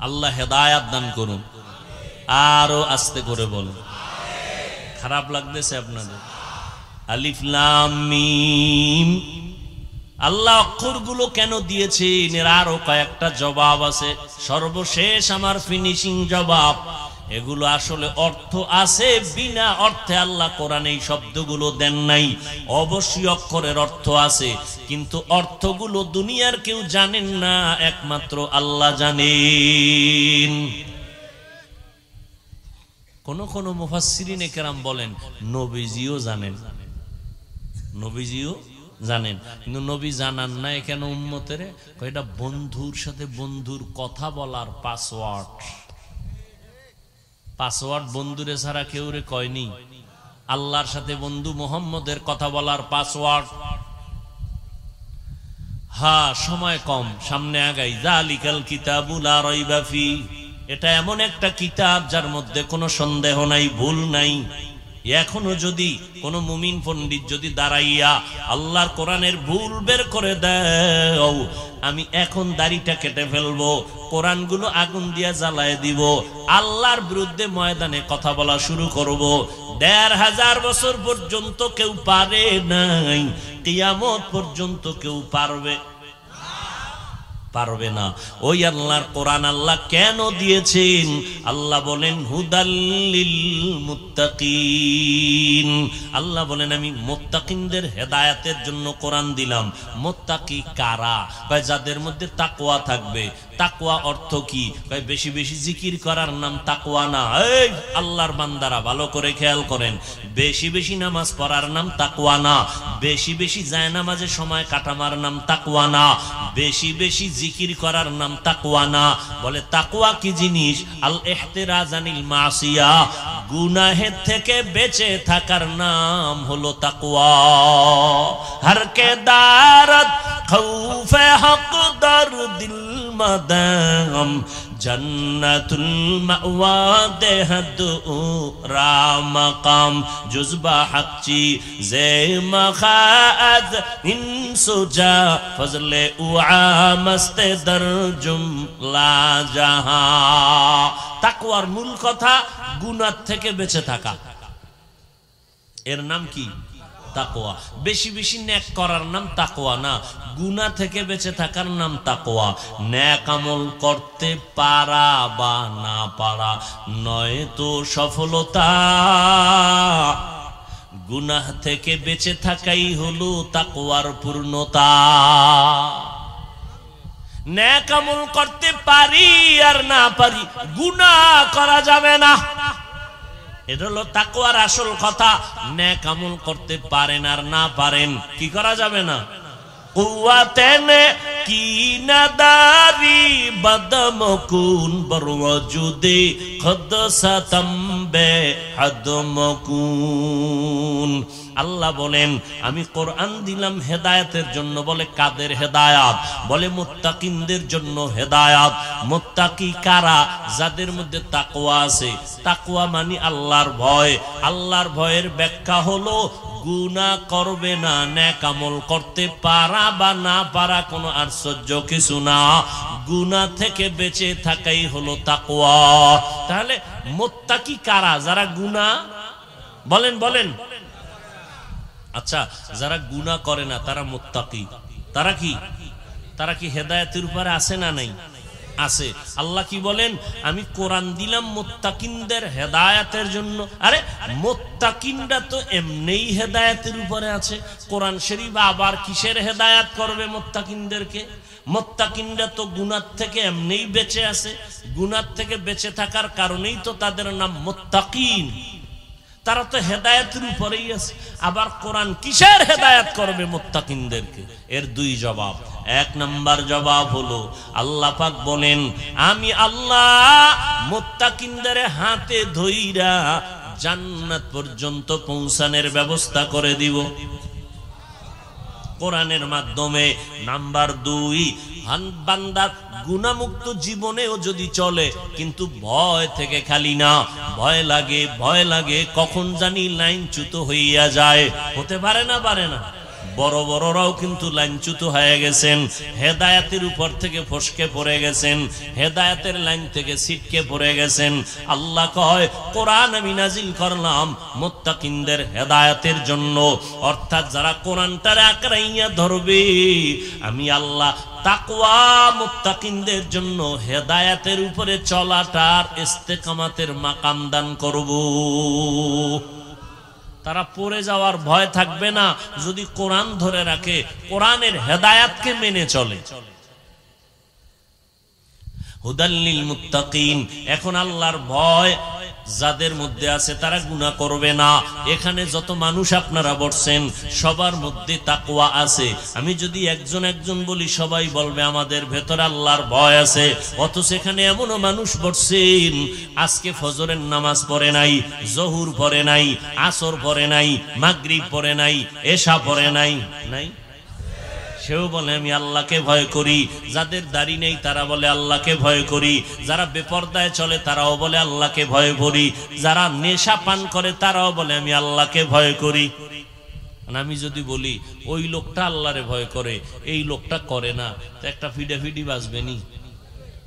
আল্লাহ হেদায়াত দান করুন। আরো আস্তে করে বলুন, খারাপ লাগতেছে আপনাদের? আলিফ লাম মিম, আল্লাহ অক্ষরগুলো কেন দিয়েছেন এর আরো কয়েকটা জবাব আছে। সর্বশেষ আমার ফিনিশিং জবাব, এগুলো আসলে অর্থ আছে, বিনা অর্থে আল্লাহ কোরআনে এই শব্দগুলো দেন নাই। অবশ্যই অক্ষরের অর্থ আছে, কিন্তু অর্থগুলো দুনিয়ার কেউ জানেন না, একমাত্র আল্লাহ জানেন। কোন কোন মুফাসসিরিনে কেরাম বলেন নবীজিও জানেন, নবীজিও জানেন, কিন্তু নবী জানান না কেন উম্মতের? এটা বন্ধুর সাথে বন্ধুর কথা বলার পাসওয়ার্ড। পাসওয়ার্ড বন্ধুরে ছাড়া কেউ রে কয়নি, আল্লাহর সাথে বন্ধু মুহাম্মদের কথা বলার পাসওয়ার্ড। হ্যাঁ, সময় কম, সামনে আগাই। যালিকাল কিতাবু লা রাইবা ফি, এটা এমন একটা কিতাব যার মধ্যে কোনো সন্দেহ নাই, ভুল নাই। এখনো যদি কোন মুমিন পণ্ডিত যদি দাঁড়াইয়া আল্লাহর কোরআনের ভুল বের করে দাও, আমি এখন দাড়িটা কেটে ফেলবো, কোরআনগুলো আগুন দিয়া জ্বালায় দিব, আল্লাহর বিরুদ্ধে ময়দানে কথা বলা শুরু করব। 1500 বছর পর্যন্ত কেউ পারে নাই, কিয়ামত পর্যন্ত কেউ পারবে না। ওই আল্লাহর কোরআন আল্লাহ কেন দিয়েছেন? আল্লাহ বলেন হুদাল্লিল মুত্তাকিন, আল্লাহ বলেন আমি মুত্তাকিনদের হেদায়েতের জন্য কোরআন দিলাম। মুত্তাকি কারা? ভাই যাদের মধ্যে তাকওয়া থাকবে। তাকওয়া অর্থ কি? ভাই বেশি বেশি জিকির করার নাম তাকওয়া না। এই আল্লাহর বান্দারা ভালো করে খেয়াল করেন, বেশি বেশি নামাজ পড়ার নাম তাকওয়া না, বেশি বেশি জায়নামাজে সময় কাটানোর নাম তাকওয়া না, বেশি বেশি জিকির করার নাম তাকওয়া না। বলে তাকওয়া কি জিনিস? আল ইহতিরাজ আনিল মাসিয়া, গুনাহের থেকে বেঁচে থাকার নাম হলো তাকওয়া। হর কে দারত খৌফে হক দর দিল মদাম, জান্নাতুল মাওয়া দেহদ রামাকাম জুজবা হাকচি জে মখাদ ইনসুজা ফজলে উআ মস্তে দরজুম লা জাহা। তাকওয়ার মূল কথা গুনাহ থেকে বেঁচে থাকা, এর নাম কি? তাকওয়া। বেশি বেশি নেক করার নাম তাকওয়া না, গুনাহ থেকে বেঁচে থাকার নাম তাকওয়া। নেক আমল করতে পারা বা না পারা নয় তো সফলতা, গুনাহ থেকে বেঁচে থাকাই হলো তাকওয়ার পূর্ণতা। নেক আমল করতে পারি আর না পারি, গুনাহ করা যাবে না, এটা হলো তাকওয়ার আসল কথা। নেক আমল করতে পারেন আর না পারেন, কি করা যাবে না? কুওয়াতেনে কি নাদারি বদমকুন বরওজুদে খদসাতম্বে হাদমকুন। আল্লাহ বলেন আমি কোরআন দিলাম হেদায়েতের জন্য। বলে কাদের হেদায়াত? বলে মুত্তাকিনদের জন্য হেদায়াত। মুত্তাকি কারা? যাদের মধ্যে তাকওয়া আছে। তাকওয়া মানে আল্লাহর ভয়। আল্লাহর ভয়ের ব্যাখ্যা হলো গুনাহ করবে না, নেক আমল করতে পারা বা না পারা কোনো আশ্চর্য কিছু না, গুনাহ থেকে বেঁচে থাকাই হলো তাকওয়া। তাহলে মুত্তাকি কারা? যারা গুনাহ, বলেন বলেন। আচ্ছা, যারা গুনাহ করে না তারা মুত্তাকি। তারা কি? তারা কি হেদায়েতের উপরে আছে না নাই? আছে। আল্লাহ কি বলেন? আমি কোরআন দিলাম মুত্তাকিনদের হেদায়েতের জন্য। আরে মুত্তাকিনরা তো এমনিই হেদায়েতের উপরে আছে, কোরআন শরীফ আবার কিসের হেদায়েত করবে মুত্তাকিনদেরকে? মুত্তাকিনরা তো গুনাহ থেকে এমনিই বেঁচে আছে, গুনাহ থেকে বেঁচে থাকার কারণেই তো তাদের নাম মুত্তাকিন। তারা তো হেদায়েতের উপরেই আছে, আবার কোরআন কিসের হেদায়েত করবে মুত্তাকিনদেরকে? এর দুই জবাব। এক নাম্বার জবাব হলো আল্লাহ পাক বলেন আমি আল্লাহ মুত্তাকিনদের হাতে ধইরা জান্নাত পর্যন্ত পৌঁছানোর ব্যবস্থা করে দিব কোরআনের মাধ্যমে। নাম্বার দুই, বান্দার গুনাহমুক্ত জীবনেও যদি চলে, কিন্তু ভয় থেকে খালি না। ভয় লাগে, ভয় লাগে কখন জানি লাইনচ্যুত হইয়া যায়। হতে পারে না? পারে না? বড় বড়রাও কিন্তু লাইনচ্যুত হয়ে গেছেন, হেদায়েতের উপর থেকে ফসকে পড়ে গেছেন, হেদায়েতের লাইন থেকে ছিটকে পড়ে গেছেন। আল্লাহ কয় কোরআন আমি নাজিল করলাম মুত্তাকিনদের হেদায়েতের জন্য, অর্থাৎ যারা কোরআনটারে আঁকড়াইয়া ধরবে আমি আল্লাহ তাকওয়া মুত্তাকিনদের জন্য হেদায়েতের উপরে চলাটার ইস্তেকামাতের মাকাম দান করব। তারা পড়ে যাওয়ার ভয় থাকবে না যদি কোরআন ধরে রাখে, কোরআনের হেদায়েতকে মেনে চলে। হুদাল্লিল মুত্তাকিন। এখন আল্লাহর ভয় যাদের মধ্যে আছে তারা গুনাহ করবে না। এখানে যত মানুষ আপনারা বসছেন সবার মধ্যে তাকওয়া আছে। আমি যদি একজন একজন বলি সবাই বলবে আমাদের ভেতরে আল্লাহর ভয় আছে। অথচ এখানে এমনও মানুষ বসছেন আজকে ফজরের নামাজ পড়ে নাই, জোহর পড়ে নাই, আসর পড়ে নাই, মাগরিব পড়ে নাই, এশা পড়ে নাই। নাই? সেও বলে আমি আল্লাহকে ভয় করি। যাদের দাড়ি নেই তারা বলে আল্লাহকে ভয় করি। যারা বেপরদায় চলে তারাও বলে আল্লাহকে ভয় করি। যারা নেশা পান করে তারাও বলে আমি আল্লাহকে ভয় করি। আমি যদি বলি ওই লোকটা আল্লাহরে ভয় করে, এই লোকটা করে না, তো একটা ফিডাফিডি বাজবে নি?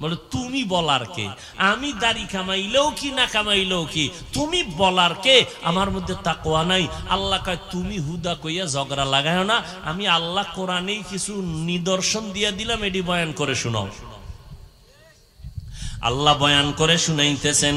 বলে তুমি বলার কে? আমি দাড়ি কামাইলেও কি না কামাইলেও কি, তুমি বলার কে? আমার মধ্যে তাকওয়া নাই। আল্লাহ কয় তুমি হুদা কইয়া ঝগড়া লাগায় না, আমি আল্লাহ কোরআনেই কিছু নিদর্শন দিয়া দিলাম, এটি বয়ান করে শোনাও। আল্লাহ বয়ান করে শুনাইতেছেন।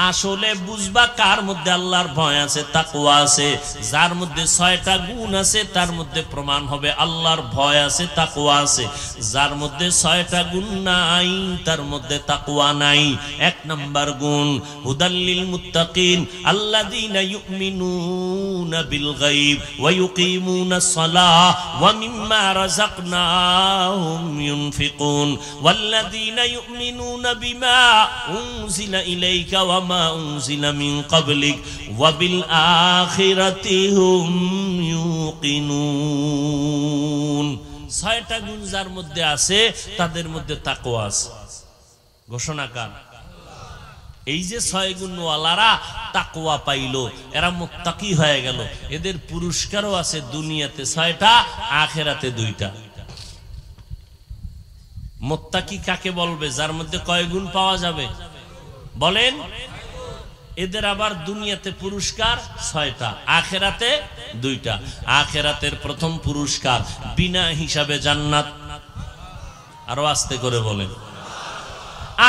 আসলে বুঝবা কার মধ্যে আল্লাহর ভয় আছে, তাকওয়া আছে। যার মধ্যে 6টা গুণ আছে তার মধ্যে প্রমাণ হবে আল্লাহর ভয় আছে, তাকওয়া আছে। যার মধ্যে 6টা গুণ নাই তার মধ্যে তাকওয়া নাই। 1 নাম্বার গুণ হুদাল্লিল মুত্তাকিন আল্লাযীনা ইউমিনুনা বিল গায়ব ওয়া ইউকিমুনাস সালাহ ওয়া মিম্মা রাযাকনাহুম ইউনফিকুন ওয়াল্লাযীনা ইউমিনুনা বিমা উনজিলা ইলাইকা ওয়া মা উনজিলা মিন ক্বাবলিক ওয়া বিল আখিরাতি হুম ইউকিনুন। 6টা গুণ যার মধ্যে আছে তাদের মধ্যে তাকওয়া আছে। ঘোষণা কার? এই যে 6 গুণওয়ালারা তাকওয়া পাইল, এরা মুত্তাকি হয়ে গেল, এদের পুরস্কারও আছে দুনিয়াতে 6টা, আখিরাতে 2টা। মুত্তাকি কাকে বলবে? যার মধ্যে কয় গুণ পাওয়া যাবে বলেন? এদের আবার দুনিয়াতে পুরস্কার 6টা, আখিরাতে 2টা। আখিরাতের প্রথম পুরস্কার বিনা হিসাবে জান্নাত। আরো আস্তে করে বলেন।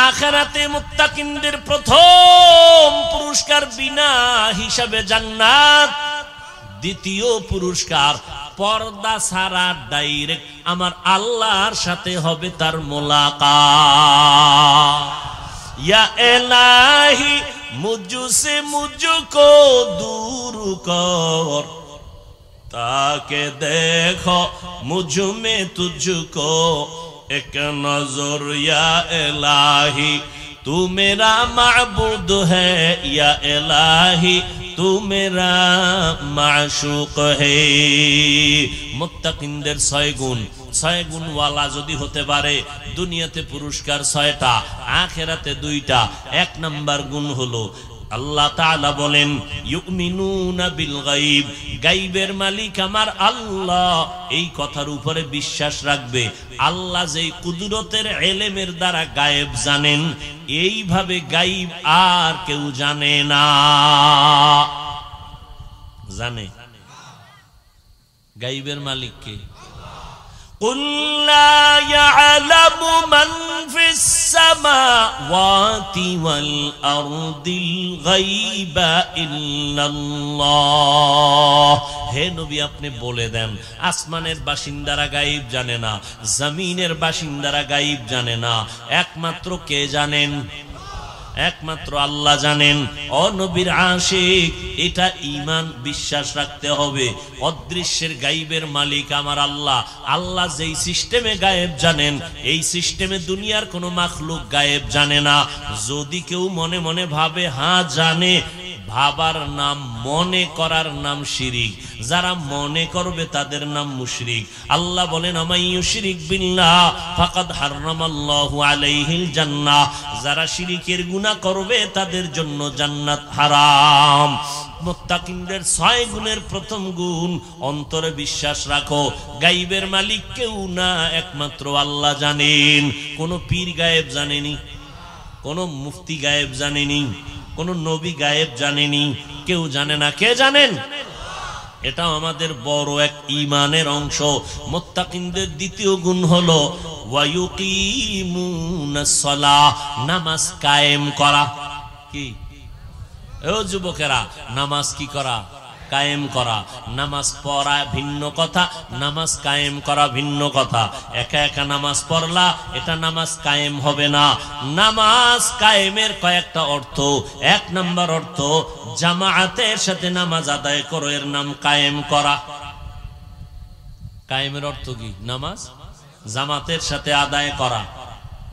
আখিরাতে মুত্তাকিনদের প্রথম পুরস্কার বিনা হিসাবে জান্নাত। দ্বিতীয় পুরস্কার পর্দা ছাড়া ডাইরেক্ট আমার আল্লাহর সাথে হবে তার মুলাকাত। ইয়া ইলাহি মুঝসে মুঝকো দূর কর, তাকে দেখো মুঝ মে তুঝকো एक नजर या इलाही तू मेरा माबूद है, या इलाही तू मेरा माशूक है। मुत्ताकिनদের 6 গুণ, 6 গুণওয়ালা যদি হতে পারে দুনিয়াতে পুরস্কার 6টা, আখিরাতে 2টা। 1 নাম্বার গুণ হলো আল্লাহ তাআলা বলেন ইউমিনুনা বিল গায়ব, গায়বের মালিক আমার আল্লাহ, এই কথার উপরে বিশ্বাস রাখবে। আল্লাহ যেই কুদরতের ইলমের দ্বারা গায়েব জানেন, এইভাবে গায়ব আর কেউ জানে না। জানে গায়বের মালিক কে? قل لا يعلم من في السماوات والأرض الغيب إلا الله। হে নবী আপনি বলে দেন, আসমানের বাসিন্দারা গায়েব জানে না, জমিনের বাসিন্দারা গায়েব জানে না, একমাত্র কে জানেন? একমাত্র আল্লাহ জানেন। ও নবীর আশিক, এটা ঈমান বিশ্বাস রাখতে হবে। অদৃশ্যের গায়েবের মালিক আমার আল্লাহ। আল্লাহ যেই সিস্টেমে গায়েব জানেন, এই সিস্টেমে দুনিয়ার কোনো মাখলুক গায়েব জানে না। যদি কেউ মনে মনে ভাবে হ্যাঁ জানে, ভাবার নাম, মনে করার নাম শিরিক। যারা মনে করবে তাদের নাম মুশরিক। আল্লাহ বলেন আমাইয়ুশরিক বিল্লাহ ফাকাদ হারামাল্লাহু আলাইহিল জান্নাহ, যারা শিরিকের গুনাহ করবে তাদের জন্য জান্নাত হারাম। মুত্তাকিনদের 6 গুণের প্রথম গুণ অন্তরে বিশ্বাস রাখো, গায়েবের মালিক কেউ না, একমাত্র আল্লাহ জানেন। কোন পীর গায়েব জানেনি, কোন মুফতি গায়েব জানেনি, কোন নবী গায়েব জানেনি, কেউ জানে না। কে জানেন? এটা আমাদের বড় এক ঈমানের অংশ। মুত্তাকিনদের দ্বিতীয় গুণ হলো ওয়ায়ুকিমুনাস সালাহ, নামাজ কায়েম করা। কি ও যুবকেরা, নামাজ কি করা? কায়েম করা। নামাজ পড়া ভিন্ন কথা, নামাজ কায়েম করা ভিন্ন কথা। একা একা নামাজ পড়লা, এটা নামাজ কায়েম হবে না। নামাজ কায়েমের কয়েকটা অর্থ। 1 নাম্বার অর্থ, জামাআতের সাথে নামাজ আদায় করো, এর নাম কায়েম করা। কায়েমের অর্থ কি? নামাজ জামাতের সাথে আদায় করা।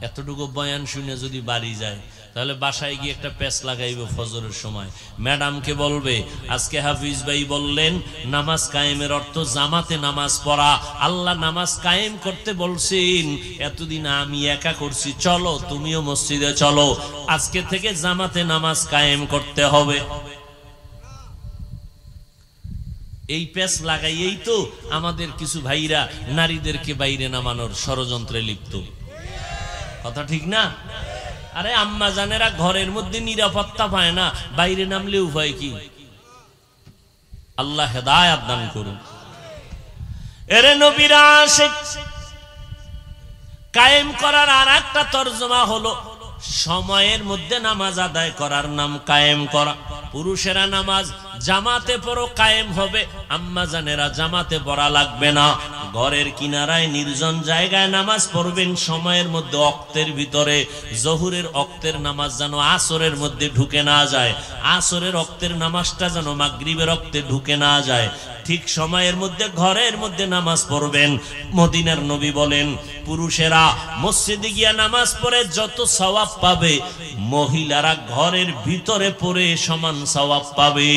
এতটুকু বয়ান শুনে যদি বাড়ি যায়, তাহলে বাসায় গিয়ে একটা প্যাচ লাগাইবে ফজরের সময়। ম্যাডামকে বলবে আজকে হাফিজ ভাই বললেন নামাজ কায়েমের অর্থ জামাতে নামাজ পড়া। আল্লাহ নামাজ কায়েম করতে বলছেন, এতদিন আমি একা করছি, চলো তুমিও মসজিদে চলো, আজকে থেকে জামাতে নামাজ কায়েম করতে হবে। এই প্যাচ লাগাইয়েই তো আমাদের কিছু ভাইরা নারীদেরকে বাইরে নামানোর ষড়যন্ত্রে লিপ্ত। কথা ঠিক না? আরে আম্মা জানেরা ঘরের মধ্যে নিরাপত্তা পায় না, বাইরে নামলে উপায় কি? আল্লাহ হেদায়েত দান করুন। এরে নবীর আশিক, কায়েম করার আর একটা তরজমা হলো সময়ের মধ্যে নামাজ আদায় করার নাম কায়েম করা। পুরুষেরা নামাজ জামাতে পড়ো, কায়েম হবে। আম্মা জানেরা জামাতে পড়া লাগবে না, ঘরের কিনারায় নির্জন জায়গায় নামাজ পড়বেন সময়ের মধ্যে, ওয়াক্তের ভিতরে। জোহরের ওয়াক্তের নামাজ যেন আসরের মধ্যে ঢুকে না যায়, আসরের ওয়াক্তের নামাজটা যেন মাগরিবের ওয়াক্তে ঢুকে না যায়। ঠিক সময়ের মধ্যে ঘরের মধ্যে নামাজ পড়বেন। মদিনার নবী বলেন পুরুষেরা মসজিদে গিয়া নামাজ পড়ে যত সওয়াব পাবে, মহিলারা ঘরের ভিতরে পড়ে সমান সওয়াব পাবে।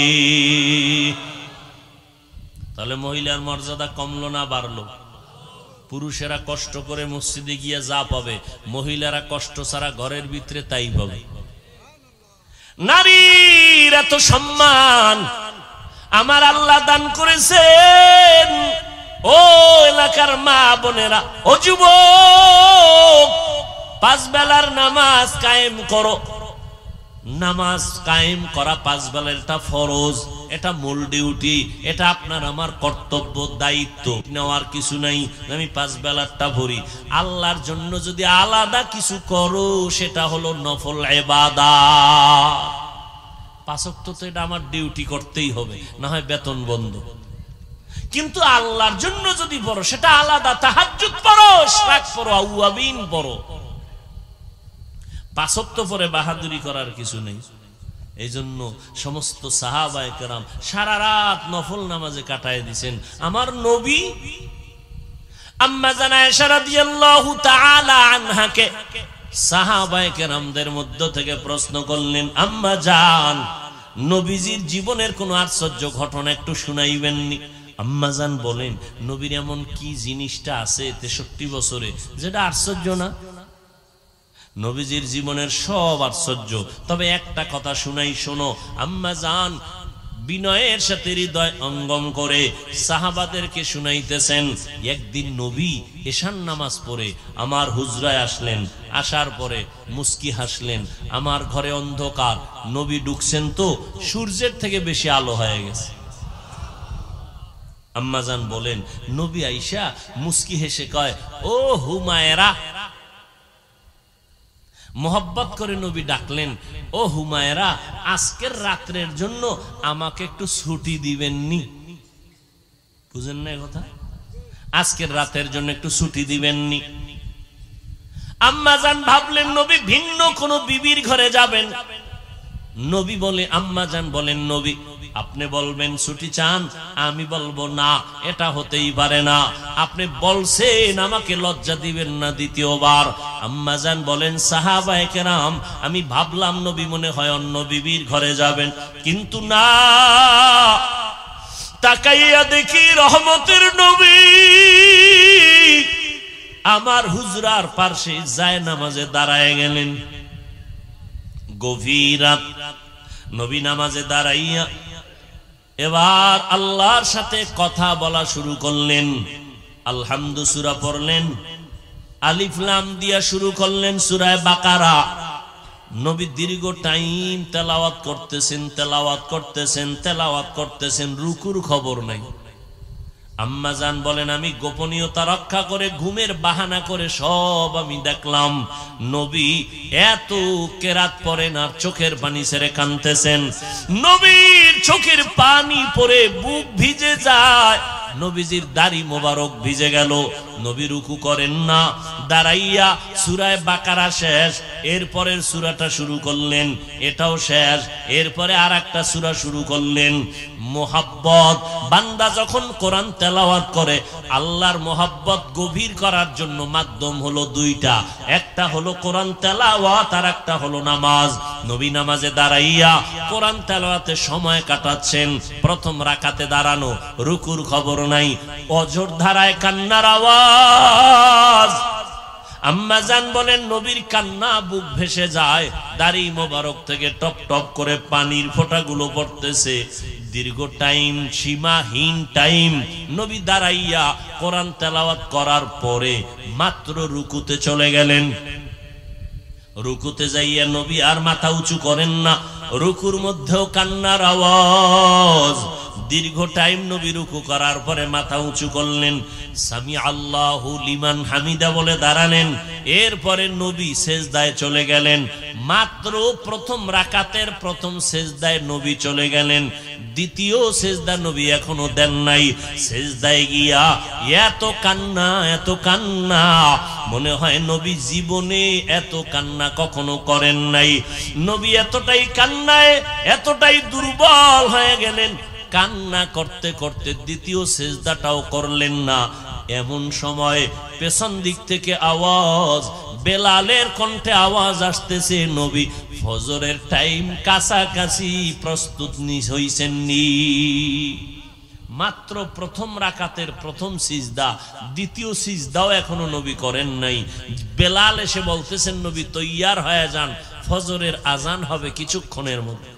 তাহলে মহিলার মর্যাদা কমলো না বাড়লো? পুরুষেরা কষ্ট করে মসজিদে গিয়ে যা পাবে, মহিলারা কষ্ট ছাড়া ঘরের ভিতরে তাই পাবে। নারীর এত সম্মান আমার আল্লাহ দান করেছেন। ও এলাকার মা বোনেরা, ও যুবক, 5 বেলার নামাজ কায়েম করো। নামাজ কায়েম করা 5 বেলার এটা ফরজ, এটা মূল ডিউটি, এটা আপনার আমার কর্তব্য, দায়িত্ব। নেওয়ার কিছু নাই আমি 5 বেলারটা ভরি। আল্লাহর জন্য যদি আলাদা কিছু করো সেটা হলো নফল ইবাদত। 5 ওয়াক্ত তো এটা আমার ডিউটি করতেই হবে, না হয় বেতন বন্ধ। কিন্তু আল্লাহর জন্য যদি পড়ো সেটা আলাদা। তাহাজ্জুদ পড়ো, ইশরাক পড়ো, আউয়াবিন পড়ো। 5 ওয়াক্ত পরে বাহাদুরি করার কিছু নেই। এই জন্য সমস্ত সাহাবায়ে কেরাম সারা রাত নফল নামাজে কাটায় দিয়েছেন। আমার নবী আম্মা জান আয়েশা রাদিয়াল্লাহু তাআলা আনহাকে সাহাবায়ে কেরামদের মধ্য থেকে প্রশ্ন করলেন, আম্মা জান, নবীজির জীবনের কোন আশ্চর্য ঘটনা একটু শুনাইবেননি? আম্মা জান বলেন, নবীর এমন কি জিনিসটা আছে 63 বছরে যেটা আশ্চর্য না? নবীজির জীবনের সব আশ্চর্য, তবে একটা কথা শুনাই, শোনো। আম্মা জান বিনয়ের সাথে হৃদয় অঙ্গম করে সাহাবাদেরকে শুনাইতেছেন, একদিন নবী এশার নামাজ পড়ে আমার হুজরায় আসলেন। আসার পরে মুস্কি হাসলেন। আমার ঘরে অন্ধকার, নবী ঢুকছেন তো সূর্যের থেকে বেশি আলো হয়ে গেছে। আম্মা জান বলেন, নবী আইসা মুস্কি হেসে কয়, ও হুমায়রা। মোহব্বত করে নবী ডাকলেন, ও হুমায়রা, আজকের রাত্রের জন্য আমাকে একটু ছুটি দিবেননি? বুঝেন না কথা? আজকের রাতের জন্য একটু ছুটি দিবেননি? আম্মা জান ভাবলেন নবী ভিন্ন কোন বিবির ঘরে যাবেন। নবী বলে, আম্মা জান বলেন, নবী আপনি বলবেন ছুটি চান, আমি বলবো না, এটা হতেই পারে না। আপনি বলছেন আমাকে লজ্জা দিবেন না দ্বিতীয়বার। আম্মা জান বলেন, সাহাবায়ে কেরাম আমি ভাবলাম নবী মনে হয় অন্য বিবির ঘরে যাবেন, কিন্তু না, তাকাইয়া দেখি রহমতের নবী আমার হুজরার পাশে যায় নামাজে দাঁড়ায় গেলেন। গভীর রাত, নবী নামাজে দাঁড়াইয়া এবার আল্লাহর সাথে কথা বলা শুরু করলেন। আলহামদু সূরা পড়লেন, আলিফ লাম দিয়া শুরু করলেন সূরা বাকারা। নবী দীর্ঘ টাইম তেলাওয়াত করতেছেন, তেলাওয়াত করতেছেন, তেলাওয়াত করতেছেন, রুকুর খবর নাই। আম্মা জান বলেন, আমি গোপনীয়তা রক্ষা করে ঘুমের বাহানা করে সব আমি দেখলাম। নবী এত কেরাত পড়েন আর চোখের পানি ছেড়ে কাঁদতেছেন। নবীর চোখের পানি পড়ে বুক ভিজে যায়, নবীজির দাড়ি মোবারক ভিজে গেল। নবী রুকু করেন না, দাঁড়াইয়া সূরা বাকারা শেষ, এরপরের সূরাটা শুরু করলেন, এটাও শেষ, এরপরে আরেকটা সূরা শুরু করলেন। মোহাব্বত, বান্দা যখন কোরআন তেলাওয়াত করে আল্লাহর মোহাব্বত গভীর করার জন্য মাধ্যম হলো 2টা, একটা হলো কোরআন তেলাওয়াত আর একটা হলো নামাজ। নবী নামাজে দাঁড়াইয়া কোরআন তেলাওয়াতে সময় কাটাচ্ছেন। প্রথম রাকাতে দাঁড়ানো, রুকুর খবর নাই, অঝোর ধারায় কান্নার আওয়াজ। আম্মা জান বলেন, নবীর কান্না বুক ভেসে যায়, দাড়ি মোবারক থেকে টপ টপ করে পানির ফোঁটাগুলো পড়তেছে। দীর্ঘ টাইম, সীমাহীন টাইম নবী দাঁড়াইয়া কোরআন তেলাওয়াত করার পরে মাত্র রুকুতে চলে গেলেন। রুকুতে যাইয়া নবী আর মাথা উঁচু করেন না, রুকুর মধ্যেও কান্নার আওয়াজ। দীর্ঘ টাইম নবী রুকু করার পরে মাথা উঁচু করলেন, সামি আল্লাহু লিমান হামিদা বলে দাঁড়ালেন। এরপরে নবী সেজদায় চলে গেলেন। মাত্র প্রথম রাকাতের প্রথম সেজদায় নবী চলে গেলেন, দ্বিতীয় সেজদা নবী এখনো দেন নাই। সেজদায় গিয়া এত কান্না, এত কান্না, মনে হয় নবী জীবনে এত কান্না কখনো করেন নাই। নবী এতটাই কান্নায় এতটাই দুর্বল হয়ে গেলেন, কান্না করতে করতে দ্বিতীয় সেজদাটাও করলেন না। এমন সময় পেছন দিক থেকে আওয়াজ, বেলালের কণ্ঠে আওয়াজ আসতেছে, নবী ফজরের টাইম কাছাকাছি, প্রস্তুত হইছেন নি? মাত্র প্রথম রাকাতের প্রথম সিজদা, দ্বিতীয় সিজদাও এখনো নবী করেন নাই। বেলাল এসে বলতেছেন, নবী তৈয়ার হয়ে যান, ফজরের আজান হবে কিছুক্ষণের মধ্যে।